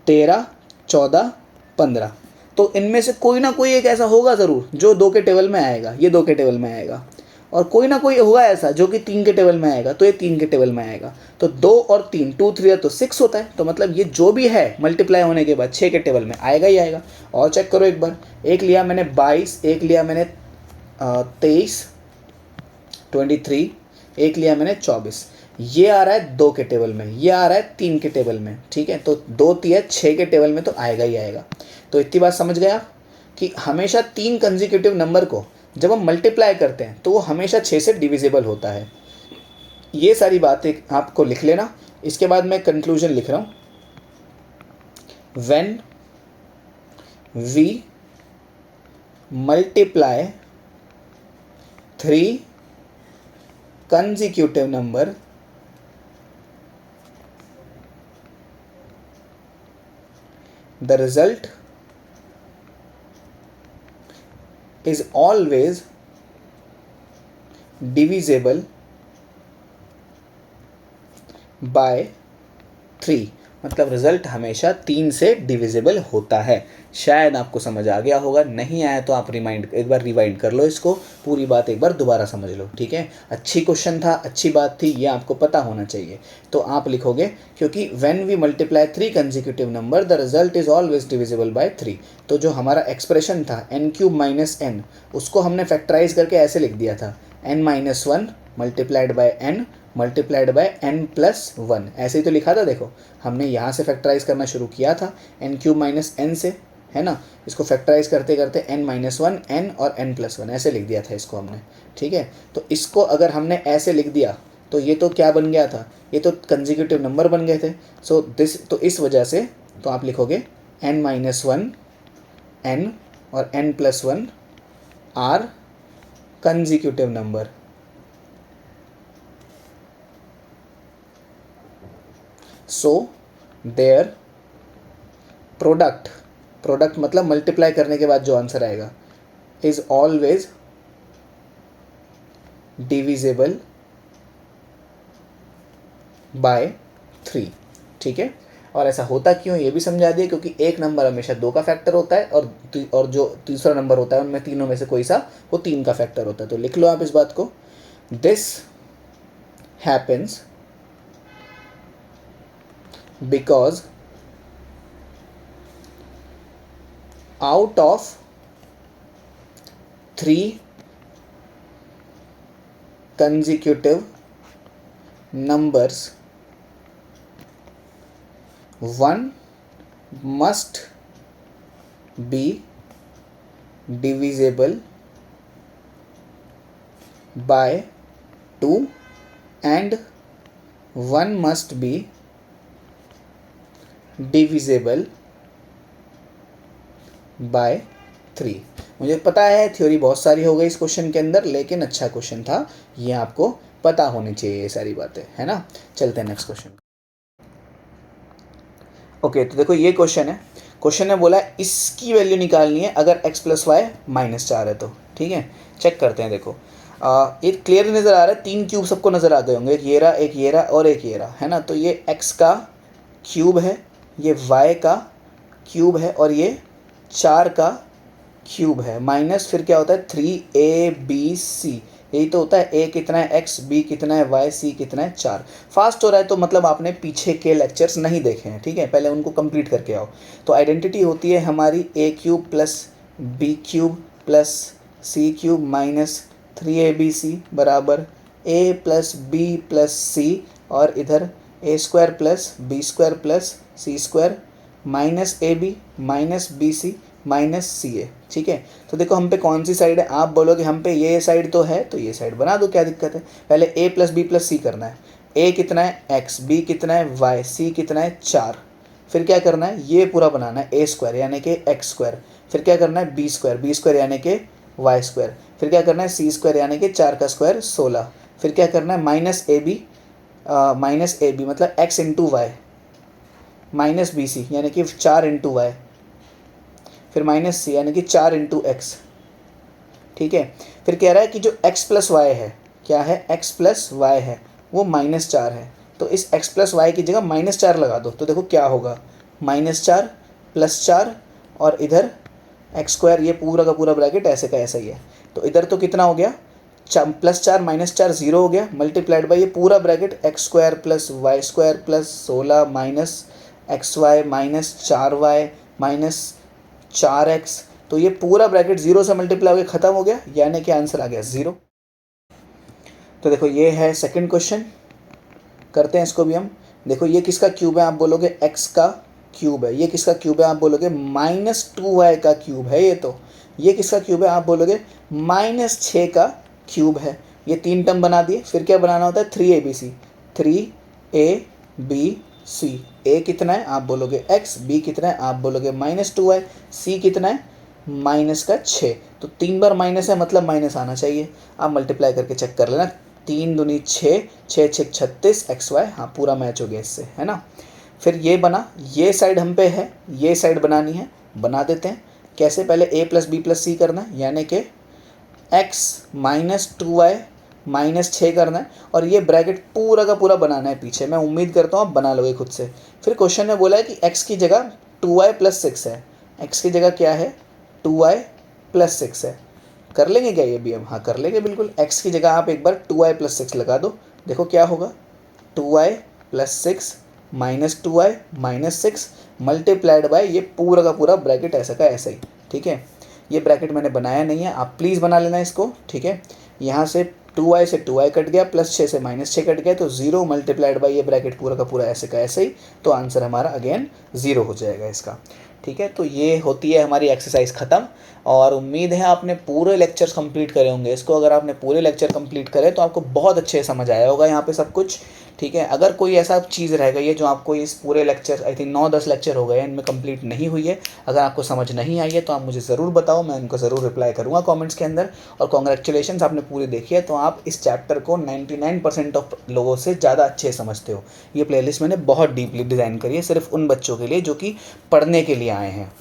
13, 14, 15, तो इनमें से कोई ना कोई एक ऐसा होगा ज़रूर जो 2 के टेबल में आएगा, ये 2 के टेबल में आएगा, और कोई ना कोई होगा ऐसा जो कि 3 के टेबल में आएगा, तो ये 3 के टेबल में आएगा। तो 2 और 3, 2 3 तो 6 होता है, तो मतलब ये जो भी है मल्टीप्लाई होने के बाद 6 के टेबल में आएगा ही आएगा। और चेक करो एक बार, एक लिया मैंने 22, एक लिया मैंने 23, 23, एक लिया मैंने 24, ये आ रहा है 2 के टेबल में, ये आ रहा है 3 के टेबल में, ठीक है। तो 2 3 6 के टेबल में तो आएगा ही आएगा। तो इतनी बात समझ गया कि हमेशा 3 कंसेक्यूटिव नंबर को जब हम मल्टीप्लाई करते हैं तो वो हमेशा 6 से डिविजिबल होता है। ये सारी बातें आपको लिख लेना। इसके बाद मैं कंक्लूजन लिख रहा हूँ, when we multiply 3 consecutive number, the result is always divisible by 3। मतलब रिजल्ट हमेशा 3 से डिविजिबल होता है। शायद आपको समझ आ गया होगा, नहीं आया तो आप एक बार रिवाइंड कर लो इसको, पूरी बात एक बार दोबारा समझ लो, ठीक है। अच्छी क्वेश्चन था, अच्छी बात थी, ये आपको पता होना चाहिए। तो आप लिखोगे क्योंकि when we multiply 3 consecutive number the result is always divisible by 3। तो जो हमारा एक्सप्रेशन था n³ - n, उसको हमने फैक्टराइज करके ऐसे लिख दिया था n - 1 multiplied by n multiplied by n+1, ऐसे ही तो लिखा था। देखो हमने यहाँ से फैक्टराइज करना शुरू किया था n³ - n से, है ना। इसको फैक्टराइज करते करते n - 1 n और n+1 ऐसे लिख दिया था इसको हमने, ठीक है। तो इसको अगर हमने ऐसे लिख दिया तो ये तो क्या बन गया था, ये तो कंसेक्यूटिव नंबर बन गए थे। सो दिस, तो इस वजह से तो आप लिखोगे n - 1 n और n+1 are consecutive number. So their product मतलब मल्टीप्लाई करने के बाद जो आंसर आएगा, इज ऑलवेज डिविजिबल बाय 3, ठीक है। और ऐसा होता क्यों ये भी समझा दिया, क्योंकि एक नंबर हमेशा 2 का फैक्टर होता है, और जो तीसरा नंबर होता है उनमें तीनों में से कोई सा वो 3 का फैक्टर होता है। तो लिख लो आप इस बात को, this happens because out of 3 consecutive numbers, one must be divisible by 2 and one must be divisible by 3। मुझे पता है थ्योरी बहुत सारी हो गई इस क्वेश्चन के अंदर, लेकिन अच्छा क्वेश्चन था, ये आपको पता होनी चाहिए ये सारी बातें, है ना। चलते हैं नेक्स्ट क्वेश्चन। ओके, तो देखो ये क्वेश्चन है, क्वेश्चन ने बोला इसकी वैल्यू निकालनी है अगर x + y -4 है तो, ठीक है। चेक करते हैं, देखो ये क्लियर नज़र आ रहा है, 3 क्यूब सबको नज़र आ गए होंगे, एक ये रहा, एक ये रहा और एक ये रहा, है ना। तो ये x का क्यूब है, ये y का क्यूब है, और ये 4 का क्यूब है, माइनस फिर क्या होता है 3abc, यही तो होता है। a कितना है x, b कितना है y, c कितना है 4। फास्ट हो रहा है तो मतलब आपने पीछे के लेक्चर्स नहीं देखे हैं, ठीक है, पहले उनको कंप्लीट करके आओ। तो आइडेंटिटी होती है हमारी a³ + b³ + c³ - 3abc बराबर a + b + c, और इधर a² + b² + c² minus A B minus B C minus C A. ठीक है, तो देखो हम पे कौन सी साइड है, आप बोलोगे हम पे ये साइड तो है, तो ये साइड बना दो, क्या दिक्कत है। पहले ए प्लस बी प्लस सी करना है। ए कितना है एक्स, बी कितना है वाई, सी कितना है 4। फिर क्या करना है, ये पूरा बनाना है ए स्क्वायर यानी कि एक्स स्क्वायर। फिर क्या करना है बी स्क्वायर यानी कि वाई स्क्वायर। फिर क्या करना है सी स्क्वायर यानी कि 4 का स्क्वायर 16। फिर क्या करना है माइनस ए बी मतलब X into Y minus B C यानी कि 4 इंटू वाई। फिर माइनस सी यानी कि 4 इंटू एक्स। ठीक है, फिर कह रहा है कि जो x प्लस वाई है, क्या है x प्लस वाई है, वो -4 है। तो इस x प्लस वाई की जगह -4 लगा दो, तो देखो क्या होगा, -4 प्लस 4 और इधर एक्स स्क्वायर, ये पूरा का पूरा ब्रैकेट ऐसे का ऐसा ही है। तो इधर तो कितना हो गया, +4 -4 0 हो गया, मल्टीप्लाइड बाई ये पूरा bracket X square plus Y square plus 16 minus X Y minus 4y minus 4x। तो ये पूरा ब्रैकेट 0 से मल्टीप्लाई होकर ख़त्म हो गया, यानी कि आंसर आ गया 0। तो देखो ये है सेकंड क्वेश्चन, करते हैं इसको भी हम। देखो ये किसका क्यूब है, आप बोलोगे x का क्यूब है। ये किसका क्यूब है, आप बोलोगे -2y का क्यूब है। ये किसका क्यूब है, आप बोलोगे -6 का क्यूब है। ये 3 टर्म बना दिए। फिर क्या बनाना होता है 3abc, 3abc। a कितना है, आप बोलोगे x, b कितना है, आप बोलोगे -2y, c कितना है -6। तो 3 बार माइनस है मतलब माइनस आना चाहिए। आप मल्टीप्लाई करके चेक कर लेना, 3 दूनी 6, 6 6 36 XY, हाँ पूरा मैच हो गया इससे, है ना। फिर ये बना, ये साइड हम पे है, ये साइड बनानी है, बना देते हैं। कैसे, पहले a प्लस बी प्लस सी करना है, यानी कि x -2y -6 करना है, और ये ब्रैकेट पूरा का पूरा बनाना है पीछे। मैं उम्मीद करता हूँ आप बना लोगे खुद से। फिर क्वेश्चन में बोला है कि x की जगह 2y + 6 है। x की जगह क्या है, 2y + 6 है। कर लेंगे क्या ये भी हम, हाँ कर लेंगे बिल्कुल। x की जगह आप एक बार 2y + 6 लगा दो, देखो क्या होगा, 2y + 6 -2y -6 मल्टीप्लाइड बाय ये पूरा का पूरा ब्रैकेट ऐसा का ऐसा ही। ठीक है, ये ब्रैकेट मैंने बनाया नहीं है, आप प्लीज़ बना लेना इसको। ठीक है, यहाँ से 2y से 2y कट गया, +6 से -6 कट गया, तो 0 मल्टीप्लाइड बाय ये ब्रैकेट पूरा का पूरा ऐसे का ऐसे ही। तो आंसर हमारा अगेन 0 हो जाएगा इसका। ठीक है, तो ये होती है हमारी एक्सरसाइज ख़त्म, और उम्मीद है आपने पूरे लेक्चर्स कंप्लीट करे होंगे इसको। अगर आपने पूरे लेक्चर कंप्लीट करे तो आपको बहुत अच्छे समझ आया होगा यहाँ पे सब कुछ। ठीक है, अगर कोई ऐसा चीज़ रह गई है जो आपको इस पूरे लेक्चर, आई थिंक 9-10 लेक्चर हो गए हैं, इनमें कंप्लीट नहीं हुई है, अगर आपको समझ नहीं आई है तो आप मुझे ज़रूर बताओ, मैं उनको ज़रूर रिप्लाई करूँगा कमेंट्स के अंदर। और कॉन्ग्रेचुलेशंस, आपने पूरी देखी है, तो आप इस चैप्टर को 99% ऑफ लोगों से ज़्यादा अच्छे समझते हो। ये प्लेलिस्ट मैंने बहुत डीपली डिज़ाइन करी है सिर्फ उन बच्चों के लिए जो कि पढ़ने के लिए आए हैं।